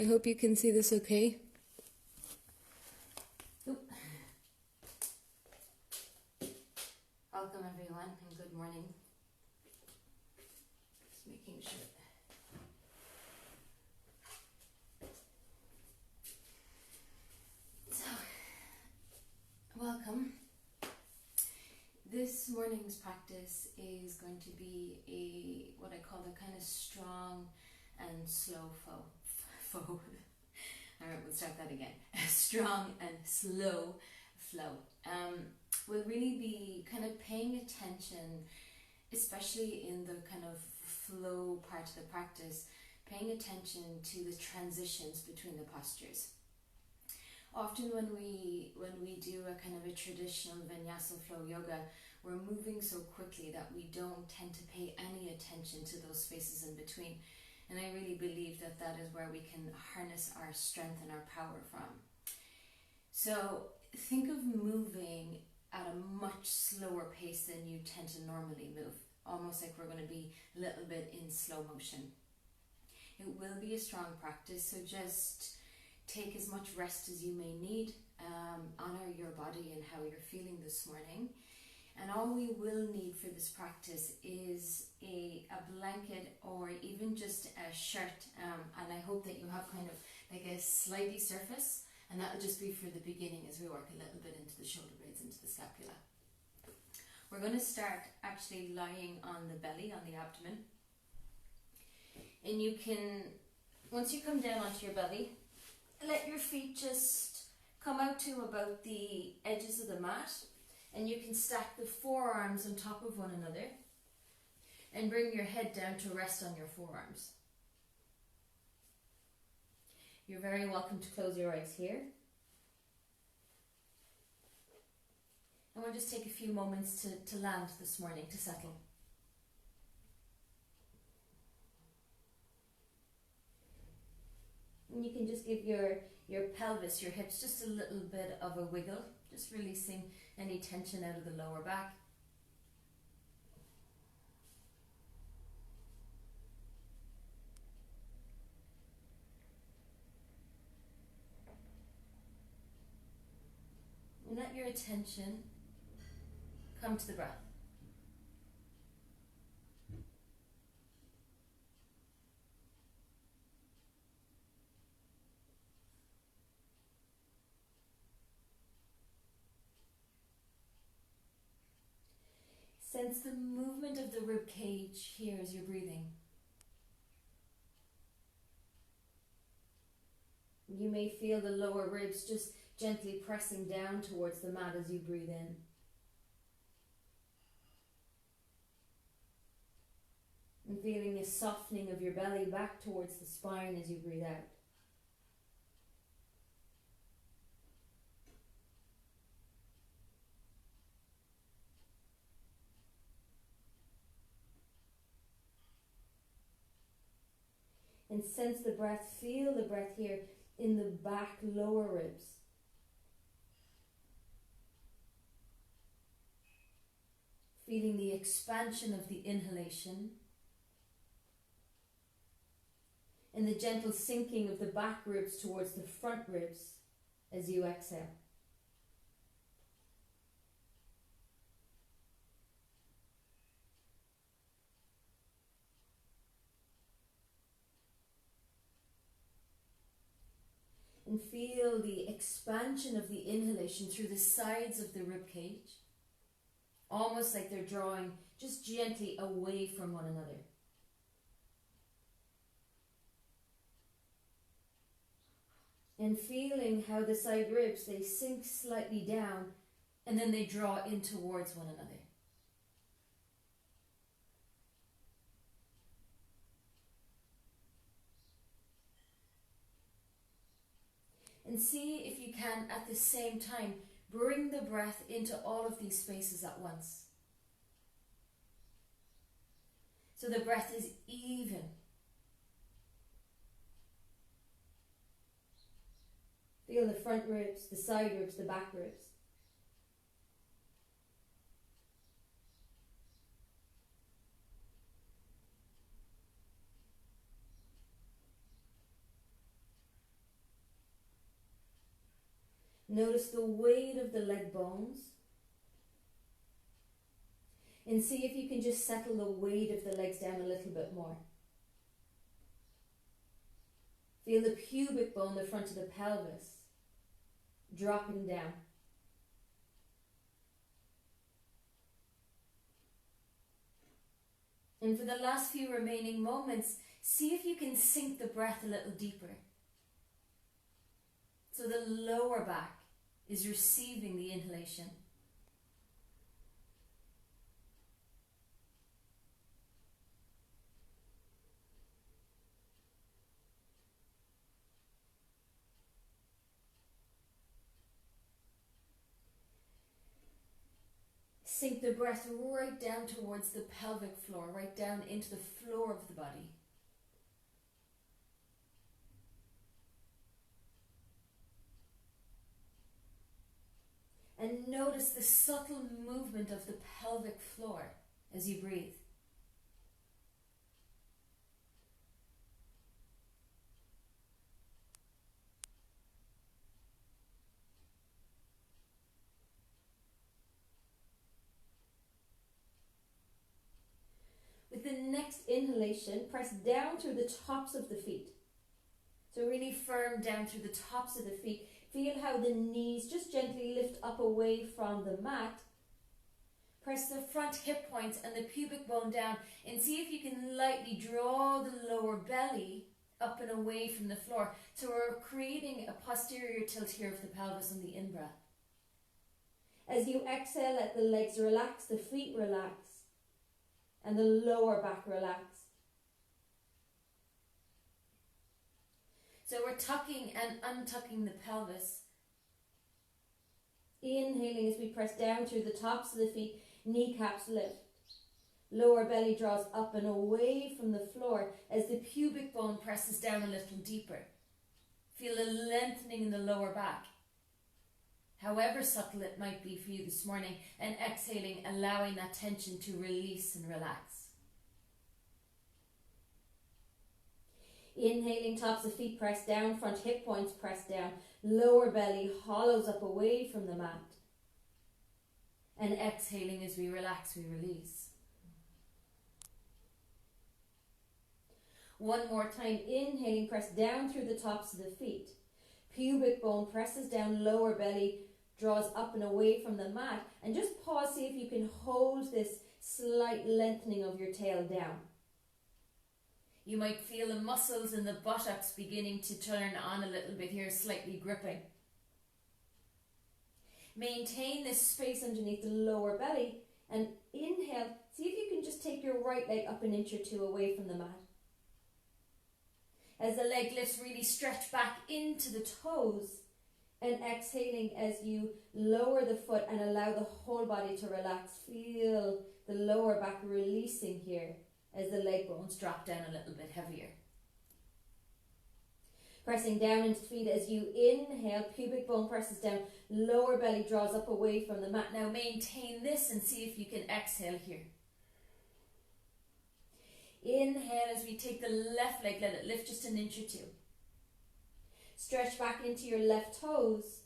I hope you can see this okay. Oop. Welcome everyone and good morning. Just making sure. So, welcome. This morning's practice is going to be what I call a kind of strong and slow flow. Alright, we'll start that again. A strong and slow flow. We'll really be kind of paying attention, especially in the kind of flow part of the practice, paying attention to the transitions between the postures. Often when we do a kind of a traditional Vinyasa flow yoga, we're moving so quickly that we don't tend to pay any attention to those spaces in between. And I really believe that that is where we can harness our strength and our power from. So think of moving at a much slower pace than you tend to normally move. Almost like we're going to be a little bit in slow motion. It will be a strong practice, so just take as much rest as you may need. Honor your body and how you're feeling this morning. And all we will need for this practice is a blanket or even just a shirt. And I hope that you have kind of like a slidey surface, and that will just be for the beginning as we work a little bit into the shoulder blades, into the scapula. We're going to start actually lying on the belly, on the abdomen. And you can, once you come down onto your belly, let your feet just come out to about the edges of the mat. And you can stack the forearms on top of one another and bring your head down to rest on your forearms. You're very welcome to close your eyes here. And we'll just take a few moments to land this morning, to settle. And you can just give your pelvis, your hips, just a little bit of a wiggle, just releasing any tension out of the lower back. And let your attention come to the breath. Sense the movement of the rib cage here as you're breathing. You may feel the lower ribs just gently pressing down towards the mat as you breathe in. And feeling a softening of your belly back towards the spine as you breathe out. And sense the breath, feel the breath here in the back lower ribs. Feeling the expansion of the inhalation and the gentle sinking of the back ribs towards the front ribs as you exhale. And feel the expansion of the inhalation through the sides of the rib cage, almost like they're drawing just gently away from one another. And feeling how the side ribs, they sink slightly down and then they draw in towards one another. And see if you can, at the same time, bring the breath into all of these spaces at once. So the breath is even. Feel the front ribs, the side ribs, the back ribs. Notice the weight of the leg bones. And see if you can just settle the weight of the legs down a little bit more. Feel the pubic bone, the front of the pelvis, dropping down. And for the last few remaining moments, see if you can sink the breath a little deeper. So the lower back is receiving the inhalation. Sink the breath right down towards the pelvic floor, right down into the floor of the body. And notice the subtle movement of the pelvic floor as you breathe. With the next inhalation, press down through the tops of the feet. So really firm down through the tops of the feet. Feel how the knees just gently lift up away from the mat. Press the front hip points and the pubic bone down and see if you can lightly draw the lower belly up and away from the floor. So we're creating a posterior tilt here of the pelvis on the in-breath. As you exhale, let the legs relax, the feet relax, and the lower back relax. So we're tucking and untucking the pelvis. Inhaling as we press down through the tops of the feet, kneecaps lift. Lower belly draws up and away from the floor as the pubic bone presses down a little deeper. Feel a lengthening in the lower back, however subtle it might be for you this morning, and exhaling, allowing that tension to release and relax. Inhaling, tops of feet press down, front hip points press down, lower belly hollows up away from the mat. And exhaling as we relax, we release. One more time, inhaling, press down through the tops of the feet. Pubic bone presses down, lower belly draws up and away from the mat. And just pause, see if you can hold this slight lengthening of your tail down. You might feel the muscles in the buttocks beginning to turn on a little bit here, slightly gripping. Maintain this space underneath the lower belly and inhale. See if you can just take your right leg up an inch or two away from the mat. As the leg lifts, really stretch back into the toes, and exhaling as you lower the foot and allow the whole body to relax. Feel the lower back releasing here as the leg bones drop down a little bit heavier. Pressing down into the feet as you inhale, pubic bone presses down, lower belly draws up away from the mat. Now maintain this and see if you can exhale here. Inhale as we take the left leg, let it lift just an inch or two. Stretch back into your left toes.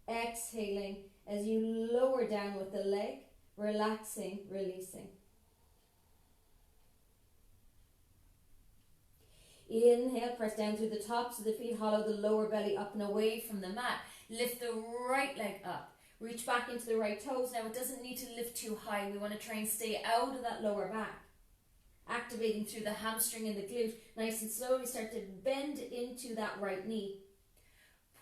Exhaling as you lower down with the leg, relaxing, releasing. Inhale, press down through the tops of the feet, hollow the lower belly up and away from the mat. Lift the right leg up. Reach back into the right toes. Now it doesn't need to lift too high. We want to try and stay out of that lower back. Activating through the hamstring and the glute. Nice and slowly start to bend into that right knee.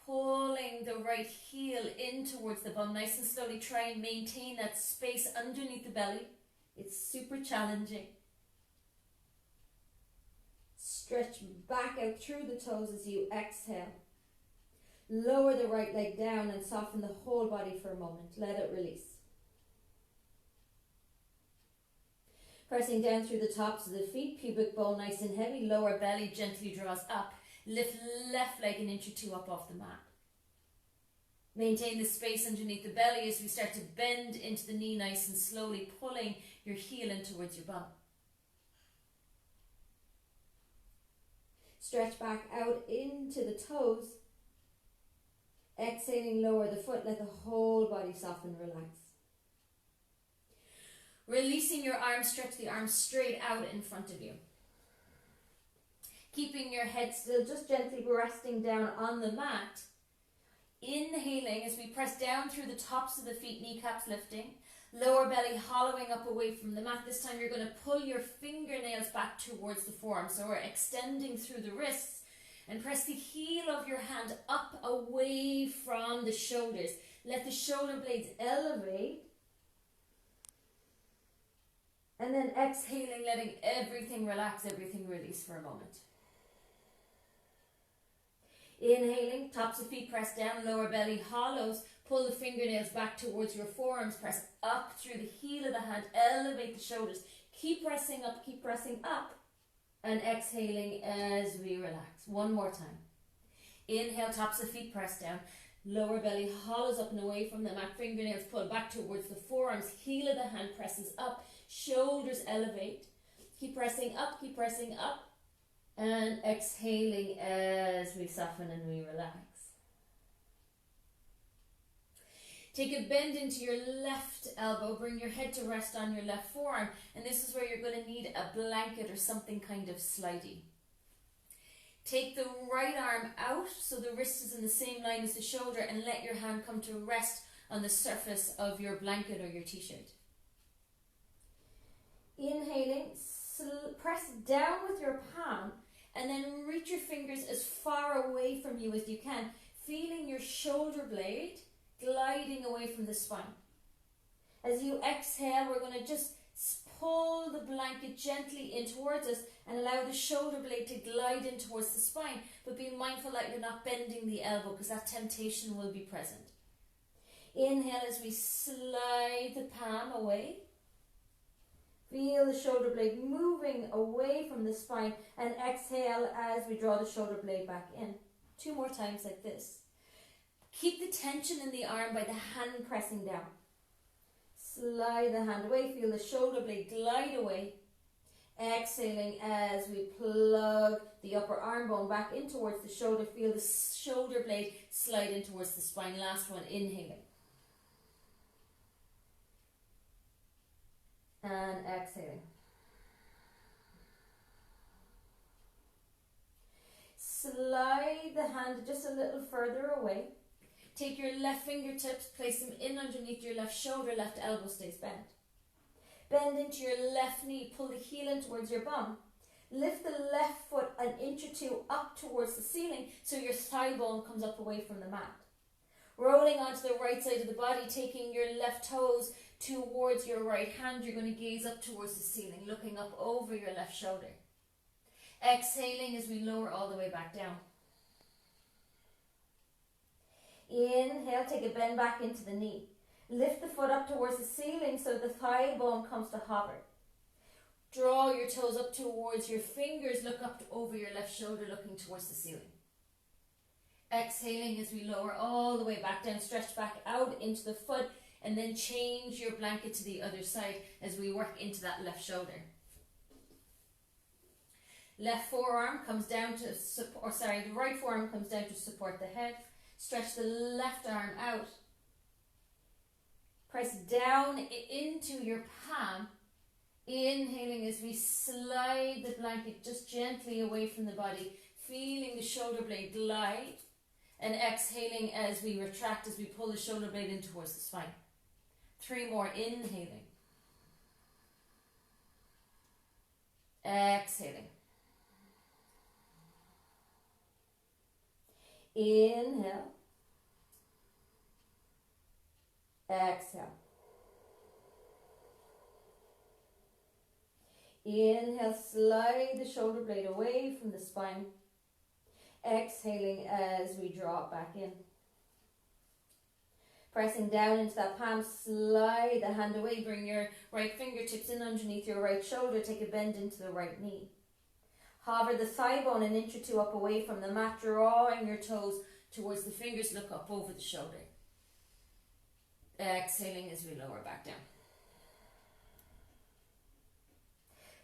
Pulling the right heel in towards the bum. Nice and slowly try and maintain that space underneath the belly. It's super challenging. Stretch back out through the toes as you exhale. Lower the right leg down and soften the whole body for a moment. Let it release. Pressing down through the tops of the feet, pubic bone nice and heavy, lower belly gently draws up. Lift left leg an inch or two up off the mat. Maintain the space underneath the belly as we start to bend into the knee nice and slowly, pulling your heel in towards your bum. Stretch back out into the toes. Exhaling, lower the foot, let the whole body soften, relax. Releasing your arms, stretch the arms straight out in front of you. Keeping your head still, just gently resting down on the mat. Inhaling as we press down through the tops of the feet, kneecaps lifting. Lower belly hollowing up away from the mat. This time you're going to pull your fingernails back towards the forearm. So we're extending through the wrists. And press the heel of your hand up away from the shoulders. Let the shoulder blades elevate. And then exhaling, letting everything relax, everything release for a moment. Inhaling, tops of feet press down, lower belly hollows. Pull the fingernails back towards your forearms. Press up through the heel of the hand. Elevate the shoulders. Keep pressing up, keep pressing up. And exhaling as we relax. One more time. Inhale, tops of feet press down. Lower belly hollows up and away from the mat. Fingernails pull back towards the forearms. Heel of the hand presses up. Shoulders elevate. Keep pressing up, keep pressing up. And exhaling as we soften and we relax. Take a bend into your left elbow. Bring your head to rest on your left forearm. And this is where you're going to need a blanket or something kind of slidey. Take the right arm out so the wrist is in the same line as the shoulder, and let your hand come to rest on the surface of your blanket or your t-shirt. Inhaling, press down with your palm and then reach your fingers as far away from you as you can, feeling your shoulder blade gliding away from the spine. As you exhale, we're going to just pull the blanket gently in towards us and allow the shoulder blade to glide in towards the spine, but be mindful that you're not bending the elbow because that temptation will be present. Inhale as we slide the palm away. Feel the shoulder blade moving away from the spine, and exhale as we draw the shoulder blade back in. 2 more times like this. Keep the tension in the arm by the hand pressing down. Slide the hand away, feel the shoulder blade glide away. Exhaling as we plug the upper arm bone back in towards the shoulder, feel the shoulder blade slide in towards the spine. Last one, inhaling. And exhaling. Slide the hand just a little further away. Take your left fingertips, place them in underneath your left shoulder, left elbow stays bent. Bend into your left knee, pull the heel in towards your bum. Lift the left foot an inch or 2 up towards the ceiling so your thigh bone comes up away from the mat. Rolling onto the right side of the body, taking your left toes towards your right hand, you're going to gaze up towards the ceiling, looking up over your left shoulder. Exhaling as we lower all the way back down. Inhale, take a bend back into the knee. Lift the foot up towards the ceiling so the thigh bone comes to hover. Draw your toes up towards your fingers, look up over your left shoulder, looking towards the ceiling. Exhaling as we lower all the way back down, stretch back out into the foot, and then change your blanket to the other side as we work into that left shoulder. Left forearm comes down to support, the right forearm comes down to support the head. Stretch the left arm out. Press down into your palm. Inhaling as we slide the blanket just gently away from the body, feeling the shoulder blade glide. And exhaling as we retract, as we pull the shoulder blade in towards the spine. 3 more, inhaling. Exhaling. Inhale. Exhale. Inhale, slide the shoulder blade away from the spine. Exhaling as we draw it back in. Pressing down into that palm, slide the hand away. Bring your right fingertips in underneath your right shoulder. Take a bend into the right knee. Hover the thigh bone an inch or 2 up away from the mat, drawing your toes towards the fingers. Look up over the shoulder. Exhaling as we lower back down.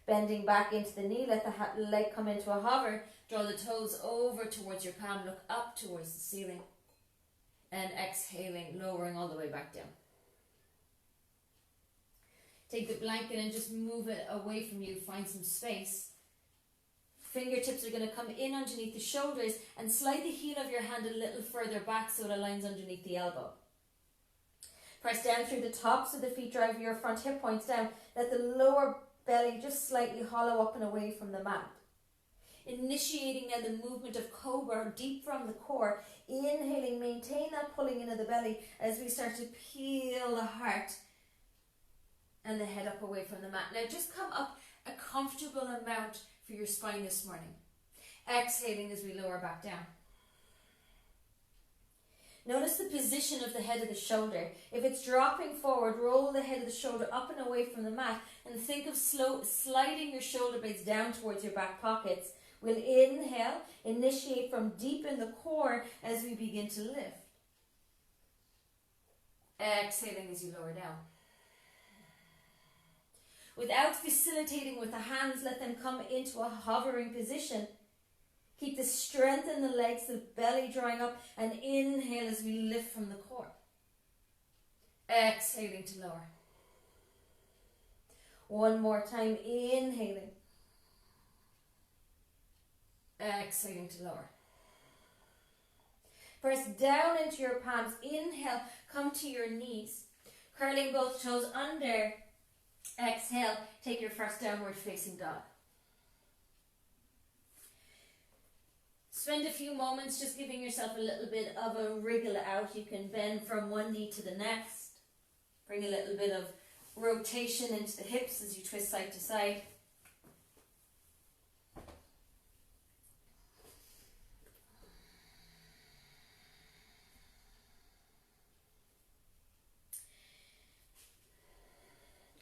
Bending back into the knee, let the leg come into a hover. Draw the toes over towards your palm, look up towards the ceiling. And exhaling, lowering all the way back down. Take the blanket and just move it away from you. Find some space. Fingertips are going to come in underneath the shoulders and slide the heel of your hand a little further back so it aligns underneath the elbow. Press down through the tops of the feet, drive your front hip points down. Let the lower belly just slightly hollow up and away from the mat. Initiating now the movement of cobra deep from the core. Inhaling, maintain that pulling in of the belly as we start to peel the heart and the head up away from the mat. Now just come up a comfortable amount for your spine this morning. Exhaling as we lower back down. Notice the position of the head of the shoulder. If it's dropping forward, roll the head of the shoulder up and away from the mat and think of sliding your shoulder blades down towards your back pockets. We'll inhale, initiate from deep in the core as we begin to lift. Exhaling as you lower down. Without facilitating with the hands, let them come into a hovering position. Keep the strength in the legs, the belly drawing up, and inhale as we lift from the core. Exhaling to lower. One more time, inhaling. Exhaling to lower. Press down into your palms. Inhale, come to your knees. Curling both toes under. Exhale, take your first downward facing dog. Spend a few moments just giving yourself a little bit of a wriggle out. You can bend from one knee to the next. Bring a little bit of rotation into the hips as you twist side to side.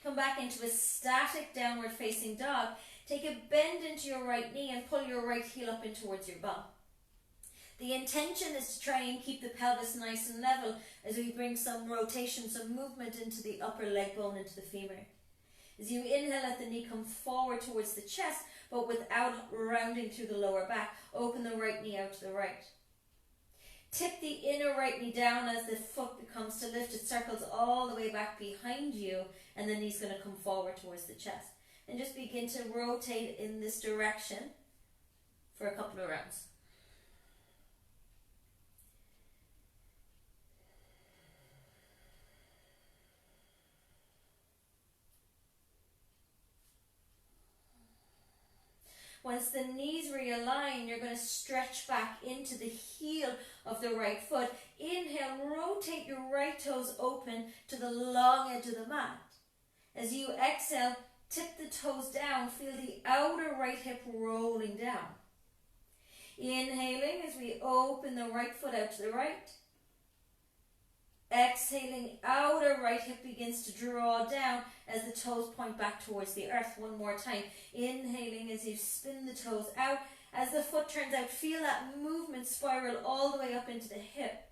Come back into a static downward facing dog. Take a bend into your right knee and pull your right heel up in towards your bum. The intention is to try and keep the pelvis nice and level as we bring some rotation, some movement into the upper leg bone, into the femur. As you inhale, let the knee come forward towards the chest, but without rounding through the lower back. Open the right knee out to the right. Tip the inner right knee down as the foot becomes to lift. It circles all the way back behind you, and the knee's going to come forward towards the chest. And just begin to rotate in this direction for a couple of rounds. Once the knees realign, you're going to stretch back into the heel of the right foot. Inhale, rotate your right toes open to the long edge of the mat. As you exhale, tip the toes down, feel the outer right hip rolling down. Inhaling as we open the right foot out to the right. Exhaling, outer right hip begins to draw down as the toes point back towards the earth. One more time. Inhaling as you spin the toes out. As the foot turns out, feel that movement spiral all the way up into the hip.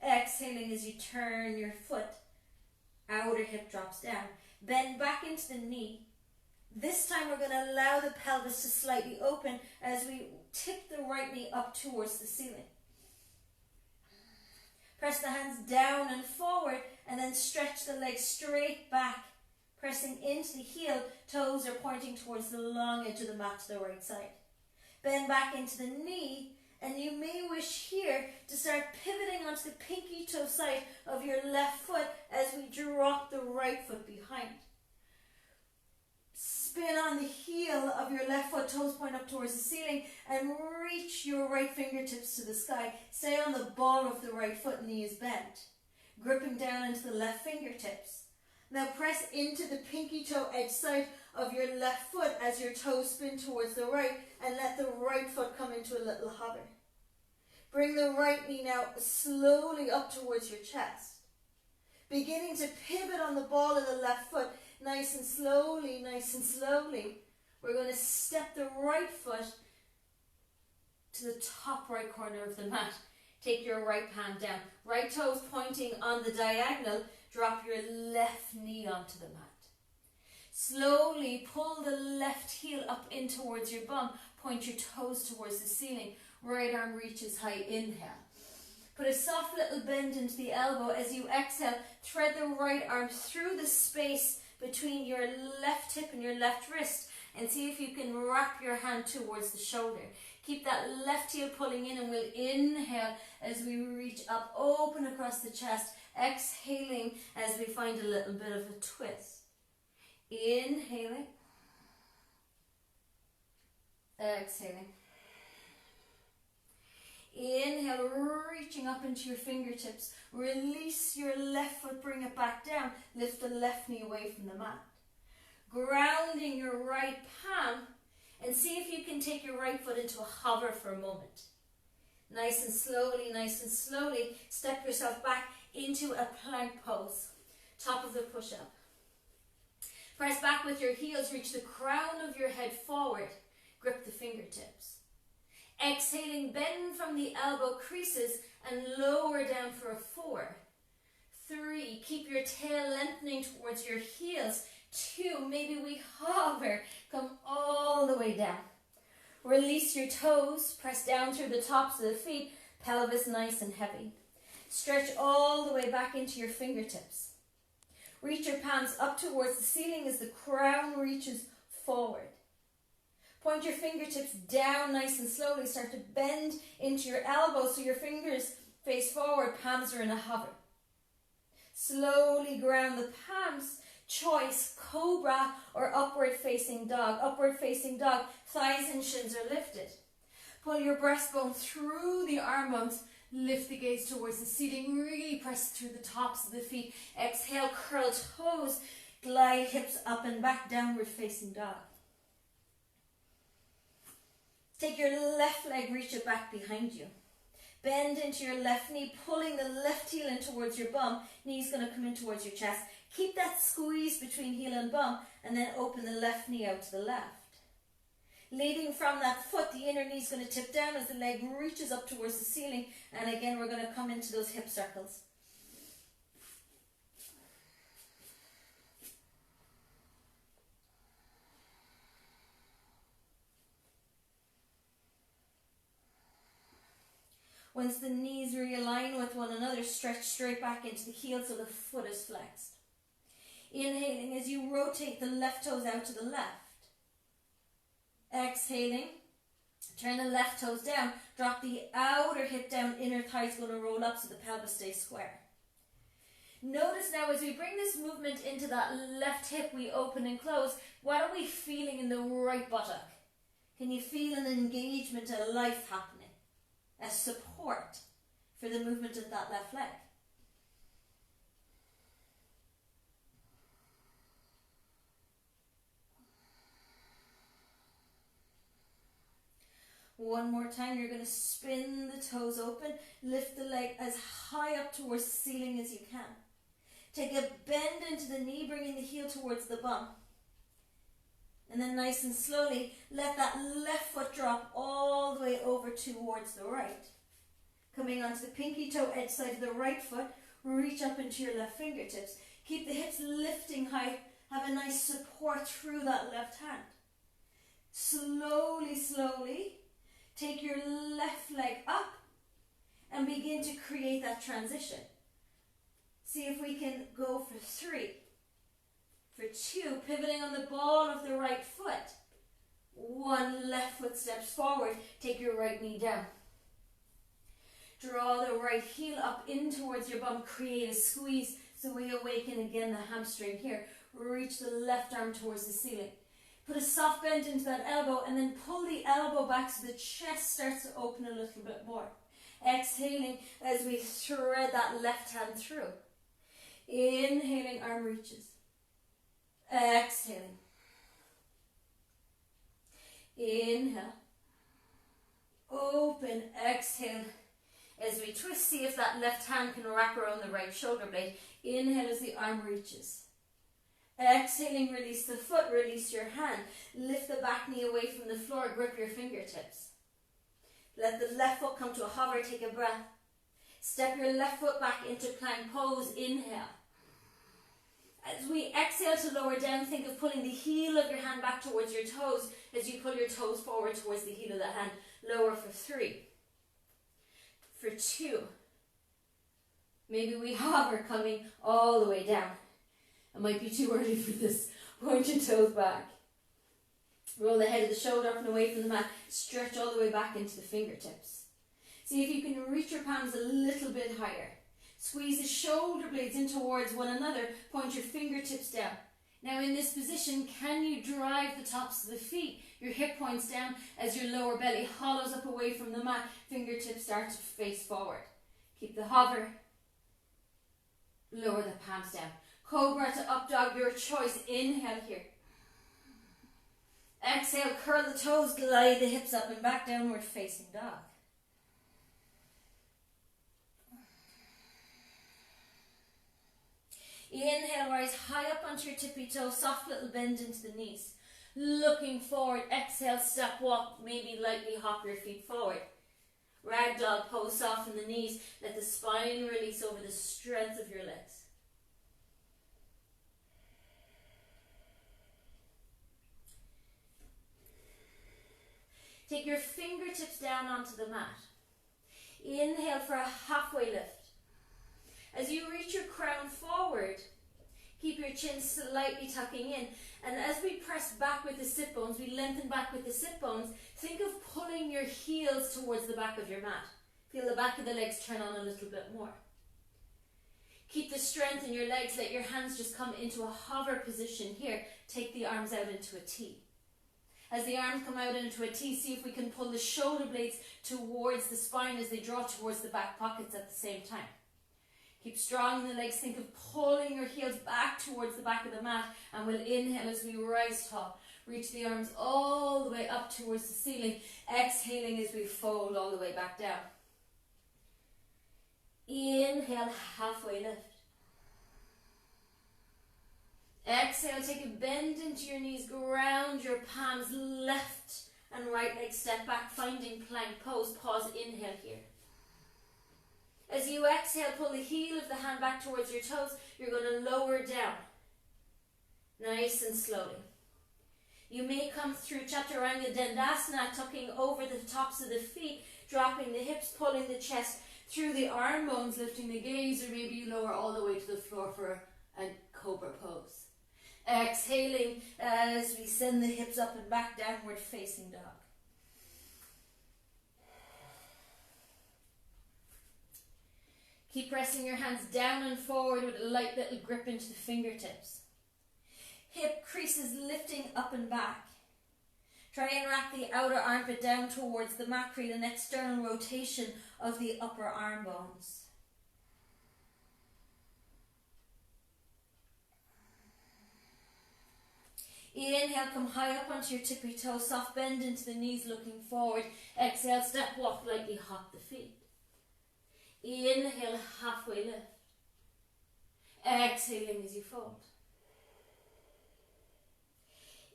Exhaling as you turn your foot. Outer hip drops down. Bend back into the knee. This time we're going to allow the pelvis to slightly open as we tip the right knee up towards the ceiling. Press the hands down and forward and then stretch the legs straight back, pressing into the heel. Toes are pointing towards the long edge of the mat to the right side. Bend back into the knee, and you may wish here to start pivoting onto the pinky toe side of your left foot as we drop the right foot behind. Spin on the heel of your left foot, toes point up towards the ceiling, and reach your right fingertips to the sky. Stay on the ball of the right foot, knee is bent. Gripping down into the left fingertips. Now press into the pinky toe edge side of your left foot as your toes spin towards the right, and let the right foot come into a little hover. Bring the right knee now slowly up towards your chest. Beginning to pivot on the ball of the left foot, nice and slowly, nice and slowly. We're going to step the right foot to the top right corner of the mat. Take your right hand down. Right toes pointing on the diagonal. Drop your left knee onto the mat. Slowly pull the left heel up in towards your bum. Point your toes towards the ceiling. Right arm reaches high. Inhale. Put a soft little bend into the elbow. As you exhale, thread the right arm through the space between your left hip and your left wrist, and see if you can wrap your hand towards the shoulder. Keep that left heel pulling in, and we'll inhale as we reach up, open across the chest, exhaling as we find a little bit of a twist. Inhaling, exhaling. Inhale, reaching up into your fingertips. Release your left foot, bring it back down. Lift the left knee away from the mat. Grounding your right palm, and see if you can take your right foot into a hover for a moment. Nice and slowly, step yourself back into a plank pose. Top of the push-up. Press back with your heels, reach the crown of your head forward. Grip the fingertips. Exhaling, bend from the elbow creases and lower down for a 4, 3, keep your tail lengthening towards your heels. 2, maybe we hover, come all the way down. Release your toes, press down through the tops of the feet, pelvis nice and heavy. Stretch all the way back into your fingertips. Reach your palms up towards the ceiling as the crown reaches forward. Point your fingertips down nice and slowly. Start to bend into your elbows so your fingers face forward, palms are in a hover. Slowly ground the palms. Choice, cobra or upward facing dog. Upward facing dog, thighs and shins are lifted. Pull your breastbone through the arm bones. Lift the gaze towards the ceiling. Really press through the tops of the feet. Exhale, curl toes. Glide hips up and back, downward facing dog. Take your left leg, reach it back behind you. Bend into your left knee, pulling the left heel in towards your bum. Knee's going to come in towards your chest. Keep that squeeze between heel and bum, and then open the left knee out to the left. Leading from that foot, the inner knee's going to tip down as the leg reaches up towards the ceiling. And again, we're going to come into those hip circles. Once the knees realign with one another, stretch straight back into the heel so the foot is flexed. Inhaling as you rotate the left toes out to the left. Exhaling, turn the left toes down, drop the outer hip down, inner thigh's going to roll up so the pelvis stays square. Notice now as we bring this movement into that left hip, we open and close. What are we feeling in the right buttock? Can you feel an engagement, a life happening? As support for the movement of that left leg. One more time, you're going to spin the toes open, lift the leg as high up towards the ceiling as you can. Take a bend into the knee, bringing the heel towards the bum. And then nice and slowly, let that left foot drop all the way over towards the right. Coming onto the pinky toe edge side of the right foot, reach up into your left fingertips. Keep the hips lifting high, have a nice support through that left hand. Slowly, take your left leg up and begin to create that transition. See if we can go for 3. For 2, pivoting on the ball of the right foot. 1, left foot steps forward. Take your right knee down. Draw the right heel up in towards your bum. Create a squeeze so we awaken again the hamstring here. Reach the left arm towards the ceiling. Put a soft bend into that elbow and then pull the elbow back so the chest starts to open a little bit more. Exhaling as we thread that left hand through. Inhaling, arm reaches. Exhaling. Inhale. Open. Exhale. As we twist, see if that left hand can wrap around the right shoulder blade. Inhale as the arm reaches. Exhaling, release the foot, release your hand. Lift the back knee away from the floor, grip your fingertips. Let the left foot come to a hover, take a breath. Step your left foot back into plank pose, inhale. As we exhale to lower down, think of pulling the heel of your hand back towards your toes as you pull your toes forward towards the heel of the hand. Lower for 3. For 2. Maybe we hover coming all the way down. It might be too early for this. Point your toes back. Roll the head of the shoulder up and away from the mat. Stretch all the way back into the fingertips. See if you can reach your palms a little bit higher. Squeeze the shoulder blades in towards one another. Point your fingertips down. Now in this position, can you drive the tops of the feet? Your hip points down as your lower belly hollows up away from the mat. Fingertips start to face forward. Keep the hover. Lower the palms down. Cobra to up dog, your choice. Inhale here. Exhale, curl the toes, glide the hips up and back, downward facing dog. Inhale, rise high up onto your tippy toe, soft little bend into the knees. Looking forward, exhale, step walk, maybe lightly hop your feet forward. Ragdoll pose, soften the knees, let the spine release over the strength of your legs. Take your fingertips down onto the mat. Inhale for a halfway lift. As you reach your crown forward, keep your chin slightly tucking in. And as we press back with the sit bones, we lengthen back with the sit bones, think of pulling your heels towards the back of your mat. Feel the back of the legs turn on a little bit more. Keep the strength in your legs. Let your hands just come into a hover position here. Take the arms out into a T. As the arms come out into a T, see if we can pull the shoulder blades towards the spine as they draw towards the back pockets at the same time. Keep strong in the legs. Think of pulling your heels back towards the back of the mat, and we'll inhale as we rise tall. Reach the arms all the way up towards the ceiling. Exhaling as we fold all the way back down. Inhale, halfway lift. Exhale, take a bend into your knees, ground your palms, left and right leg step back, finding plank pose. Pause, inhale here. As you exhale, pull the heel of the hand back towards your toes. You're going to lower down, nice and slowly. You may come through Chaturanga Dandasana, tucking over the tops of the feet, dropping the hips, pulling the chest through the arm bones, lifting the gaze, or maybe you lower all the way to the floor for a cobra pose. Exhaling as we send the hips up and back, downward facing dog. Keep pressing your hands down and forward with a light little grip into the fingertips. Hip creases lifting up and back. Try and wrap the outer armpit down towards the mat, create an external rotation of the upper arm bones. Inhale, come high up onto your tippy toes, soft bend into the knees, looking forward. Exhale, step walk, lightly hop the feet. Inhale, halfway lift. Exhaling as you fold.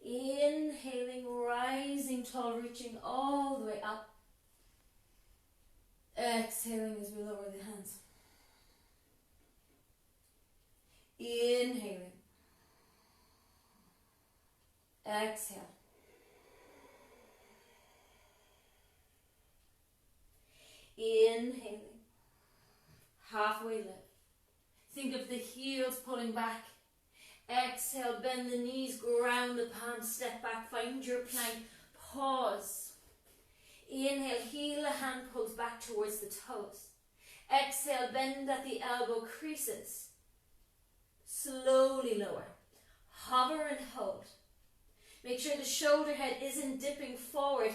Inhaling, rising tall, reaching all the way up. Exhaling as we lower the hands. Inhaling. Exhale. Inhaling. Halfway lift. Think of the heels pulling back. Exhale, bend the knees, ground the palms, step back, find your plank, pause. Inhale, heel, the hand pulls back towards the toes. Exhale, bend at the elbow creases. Slowly lower. Hover and hold. Make sure the shoulder head isn't dipping forward.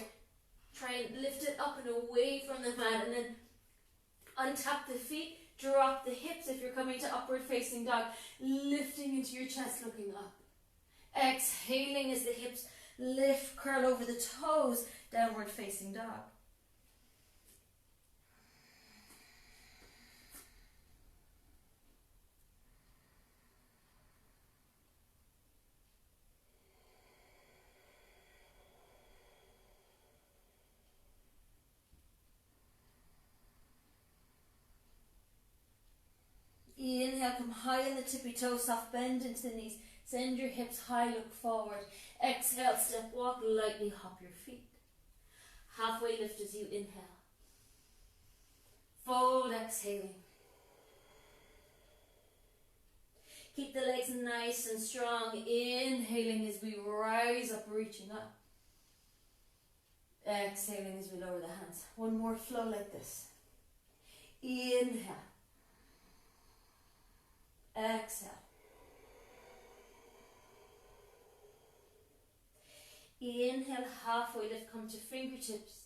Try and lift it up and away from the mat, and then untap the feet. Drop the hips if you're coming to upward facing dog, lifting into your chest, looking up. Exhaling as the hips lift, curl over the toes, downward facing dog. Inhale, come high on the tippy toes, soft bend into the knees. Send your hips high, look forward. Exhale, step walk, lightly hop your feet. Halfway lift as you inhale. Fold, exhaling. Keep the legs nice and strong. Inhaling as we rise up, reaching up. Exhaling as we lower the hands. One more flow like this. Inhale. Exhale. Inhale, halfway lift, come to fingertips.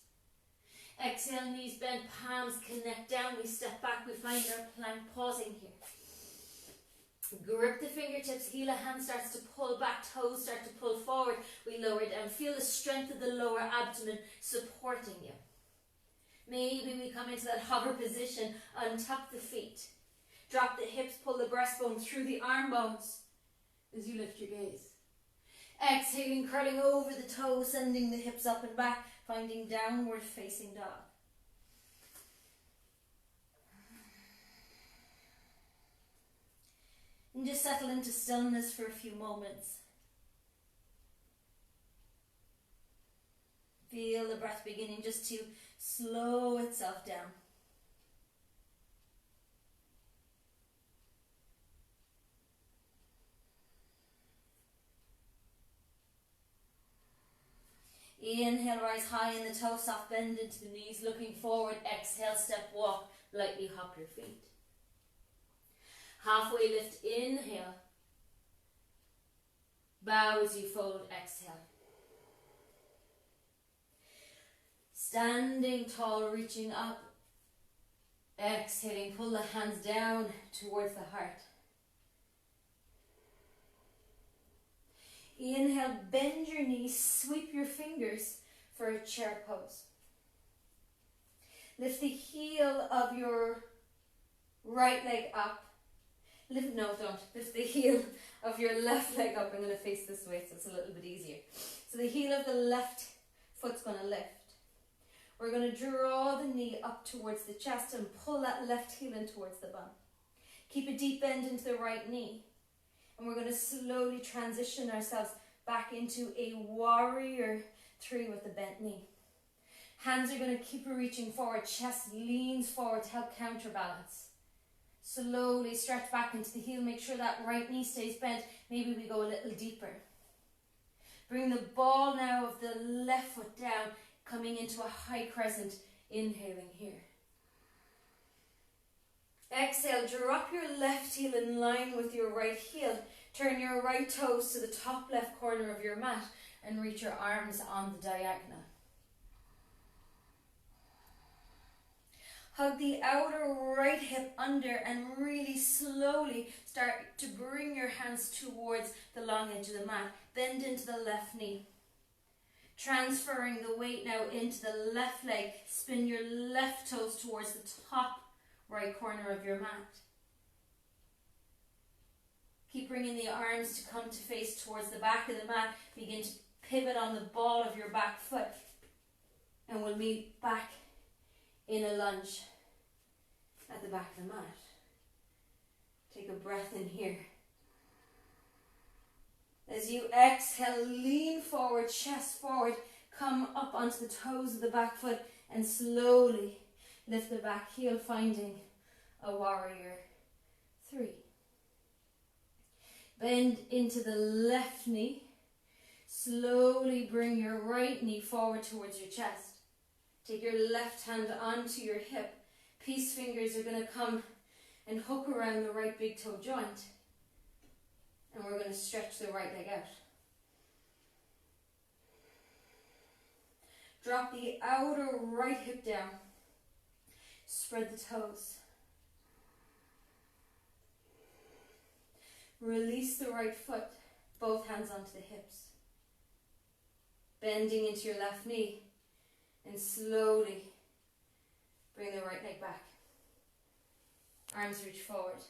Exhale, knees bent, palms connect down. We step back, we find our plank, pausing here. Grip the fingertips, heel of hand starts to pull back, toes start to pull forward. We lower down. Feel the strength of the lower abdomen supporting you. Maybe we come into that hover position, untap the feet. Drop the hips, pull the breastbone through the arm bones as you lift your gaze. Exhaling, curling over the toes, sending the hips up and back, finding downward facing dog. And just settle into stillness for a few moments. Feel the breath beginning just to slow itself down. Inhale, rise high in the toe, soft bend into the knees, looking forward. Exhale, step, walk, lightly hop your feet. Halfway lift, inhale. Bow as you fold, exhale. Standing tall, reaching up. Exhaling, pull the hands down towards the heart. Inhale, bend your knees, sweep your fingers for a chair pose. Lift the heel of your right leg up. Lift the heel of your left leg up. I'm going to face this way so it's a little bit easier. So the heel of the left foot's going to lift. We're going to draw the knee up towards the chest and pull that left heel in towards the bum. Keep a deep bend into the right knee. And we're going to slowly transition ourselves back into a warrior 3 with the bent knee. Hands are going to keep reaching forward. Chest leans forward to help counterbalance. Slowly stretch back into the heel. Make sure that right knee stays bent. Maybe we go a little deeper. Bring the ball now of the left foot down, coming into a high crescent. Inhaling here. Exhale, drop your left heel in line with your right heel. Turn your right toes to the top left corner of your mat and reach your arms on the diagonal. Hug the outer right hip under and really slowly start to bring your hands towards the long edge of the mat. Bend into the left knee. Transferring the weight now into the left leg. Spin your left toes towards the top right corner of your mat. Keep bringing the arms to come to face towards the back of the mat. Begin to pivot on the ball of your back foot. And we'll meet back in a lunge at the back of the mat. Take a breath in here. As you exhale, lean forward, chest forward. Come up onto the toes of the back foot and slowly lift the back heel, finding a warrior 3. Bend into the left knee. Slowly bring your right knee forward towards your chest. Take your left hand onto your hip. Peace fingers are going to come and hook around the right big toe joint. And we're going to stretch the right leg out. Drop the outer right hip down. Spread the toes. Release the right foot, both hands onto the hips. Bending into your left knee and slowly bring the right leg back. Arms reach forward.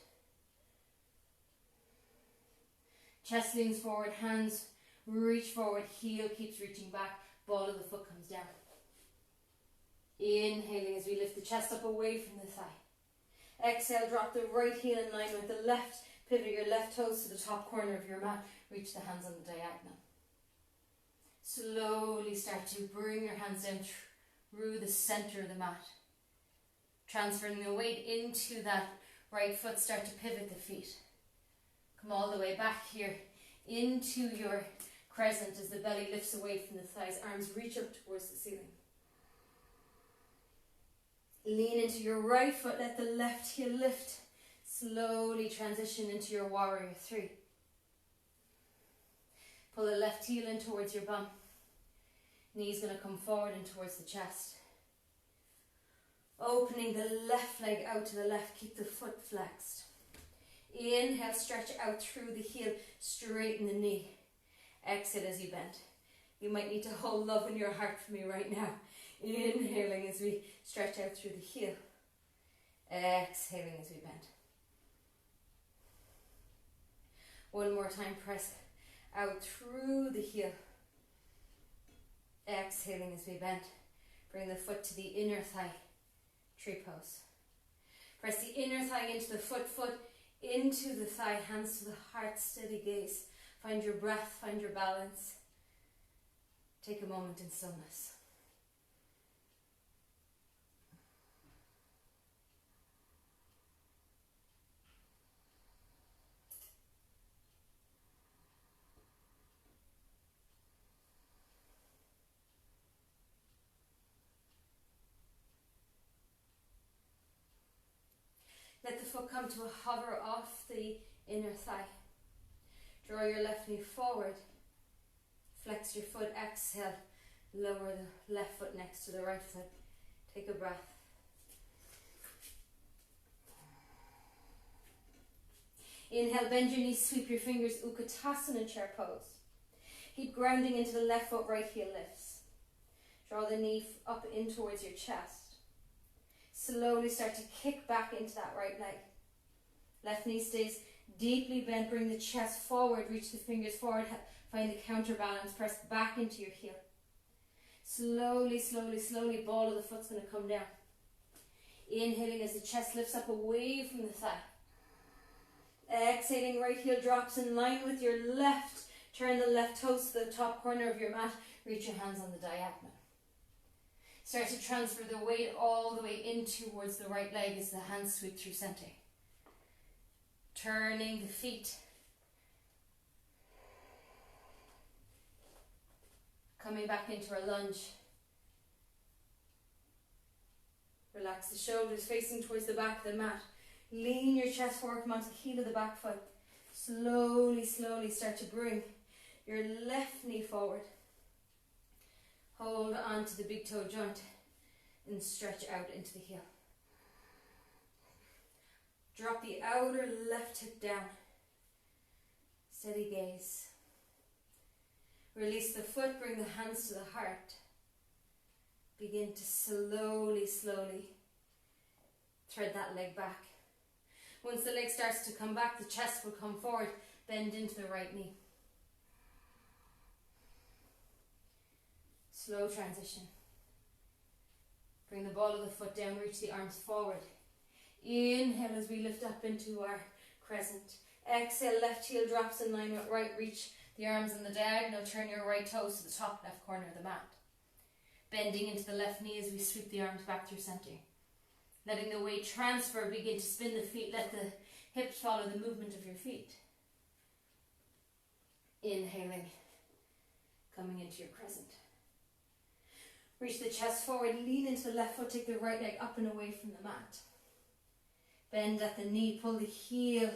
Chest leans forward, hands reach forward, heel keeps reaching back, ball of the foot comes down. Inhaling as we lift the chest up away from the thigh. Exhale, drop the right heel in line with the left. Pivot your left toes to the top corner of your mat. Reach the hands on the diagonal. Slowly start to bring your hands down through the center of the mat. Transferring the weight into that right foot. Start to pivot the feet. Come all the way back here into your crescent as the belly lifts away from the thighs. Arms reach up towards the ceiling. Lean into your right foot, let the left heel lift. Slowly transition into your warrior 3. Pull the left heel in towards your bum. Knees going to come forward and towards the chest. Opening the left leg out to the left, keep the foot flexed. Inhale, stretch out through the heel, straighten the knee. Exhale as you bend. You might need to hold love in your heart for me right now. Inhaling as we stretch out through the heel. Exhaling as we bend. One more time, press out through the heel. Exhaling as we bend. Bring the foot to the inner thigh. Tree pose. Press the inner thigh into the foot, into the thigh, hands to the heart, steady gaze. Find your breath, find your balance. Take a moment in stillness. Let the foot come to a hover off the inner thigh. Draw your left knee forward. Flex your foot, exhale. Lower the left foot next to the right foot. Take a breath. Inhale, bend your knees, sweep your fingers, Utkatasana chair pose. Keep grounding into the left foot, right heel lifts. Draw the knee up in towards your chest. Slowly start to kick back into that right leg. Left knee stays deeply bent. Bring the chest forward. Reach the fingers forward. Find the counterbalance. Press back into your heel. Slowly, slowly, slowly. Ball of the foot's going to come down. Inhaling as the chest lifts up away from the thigh. Exhaling, right heel drops in line with your left. Turn the left toes to the top corner of your mat. Reach your hands on the diagonal. Start to transfer the weight all the way in towards the right leg as the hands sweep through center. Turning the feet. Coming back into our lunge. Relax the shoulders facing towards the back of the mat. Lean your chest forward, come onto the heel of the back foot. Slowly, slowly start to bring your left knee forward. Hold on to the big toe joint and stretch out into the heel. Drop the outer left hip down. Steady gaze. Release the foot, bring the hands to the heart. Begin to slowly, slowly thread that leg back. Once the leg starts to come back, the chest will come forward. Bend into the right knee. Slow transition. Bring the ball of the foot down, reach the arms forward. Inhale as we lift up into our crescent. Exhale, left heel drops in line with right. Reach the arms in the diagonal. Turn your right toes to the top left corner of the mat. Bending into the left knee as we sweep the arms back through center. Letting the weight transfer, begin to spin the feet. Let the hips follow the movement of your feet. Inhaling, coming into your crescent. Reach the chest forward, lean into the left foot, take the right leg up and away from the mat. Bend at the knee, pull the heel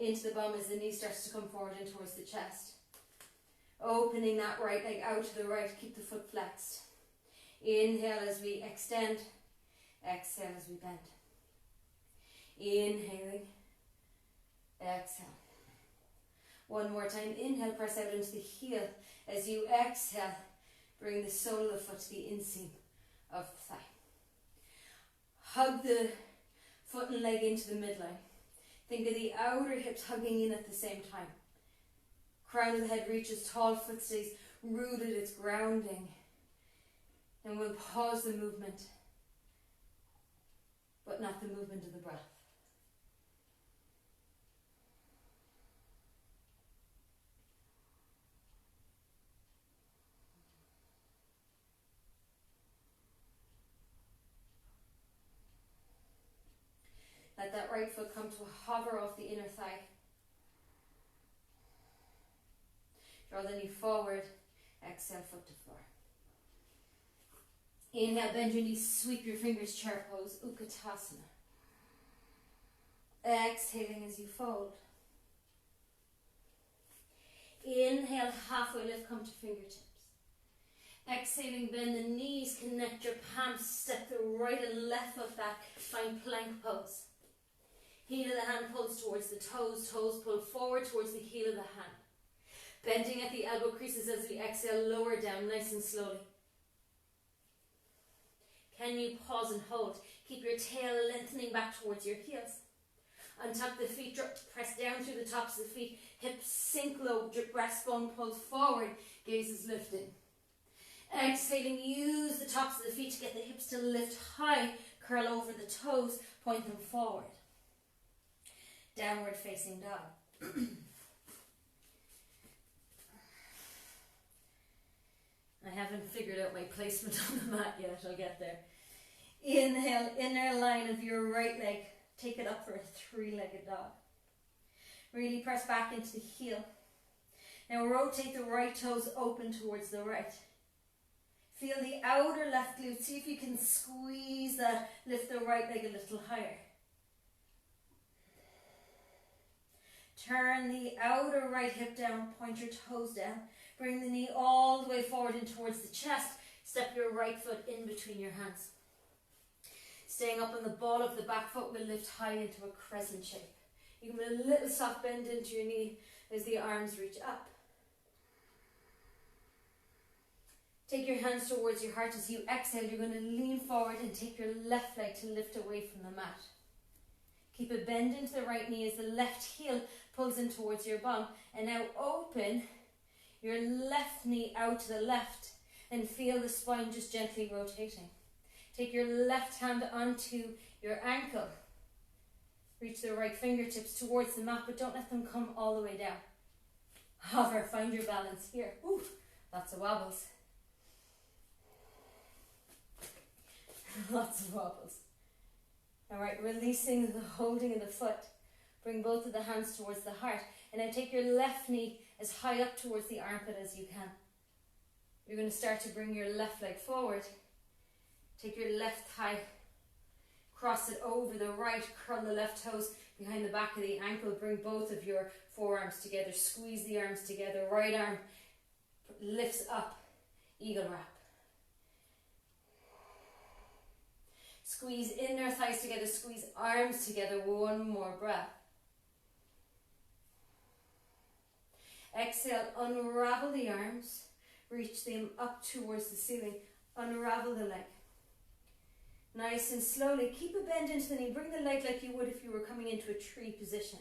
into the bum as the knee starts to come forward and towards the chest. Opening that right leg out to the right, keep the foot flexed. Inhale as we extend, exhale as we bend. Inhaling, exhale. One more time, inhale, press out into the heel. As you exhale, bring the sole of the foot to the inseam of the thigh. Hug the foot and leg into the midline. Think of the outer hips hugging in at the same time. Crown of the head reaches tall, foot stays rooted, it's grounding. And we'll pause the movement, but not the movement of the breath. Let that right foot come to a hover off the inner thigh. Draw the knee forward. Exhale, foot to floor. Inhale, bend your knees, sweep your fingers, chair pose, Utkatasana. Exhaling as you fold. Inhale, halfway lift, come to fingertips. Exhaling, bend the knees, connect your palms, step the right and left foot back, find plank pose. Heel of the hand pulls towards the toes, toes pull forward towards the heel of the hand. Bending at the elbow creases as we exhale, lower down nice and slowly. Can you pause and hold? Keep your tail lengthening back towards your heels. Untuck the feet, press down through the tops of the feet, hips sink low, breastbone pulls forward, gaze is lifting. Exhaling, use the tops of the feet to get the hips to lift high, curl over the toes, point them forward. Downward facing dog. I haven't figured out my placement on the mat yet, I'll get there. Inhale, inner line of your right leg. Take it up for a three-legged dog. Really press back into the heel. Now rotate the right toes open towards the right. Feel the outer left glute. See if you can squeeze that. Lift the right leg a little higher. Turn the outer right hip down. Point your toes down. Bring the knee all the way forward and towards the chest. Step your right foot in between your hands. Staying up on the ball of the back foot will lift high into a crescent shape. You can put a little soft bend into your knee as the arms reach up. Take your hands towards your heart. As you exhale, you're going to lean forward and take your left leg to lift away from the mat. Keep a bend into the right knee as the left heel pulls in towards your bum. And now open your left knee out to the left and feel the spine just gently rotating. Take your left hand onto your ankle. Reach the right fingertips towards the mat, but don't let them come all the way down. Hover, find your balance here. Ooh, lots of wobbles. Lots of wobbles. Alright, releasing the holding of the foot. Bring both of the hands towards the heart. And then take your left knee as high up towards the armpit as you can. You're going to start to bring your left leg forward. Take your left thigh, cross it over the right, curl the left toes behind the back of the ankle, bring both of your forearms together, squeeze the arms together, right arm lifts up, eagle wrap. Squeeze inner thighs together, squeeze arms together, one more breath. Exhale, unravel the arms, reach them up towards the ceiling, unravel the leg. Nice and slowly, keep a bend into the knee. Bring the leg like you would if you were coming into a tree position.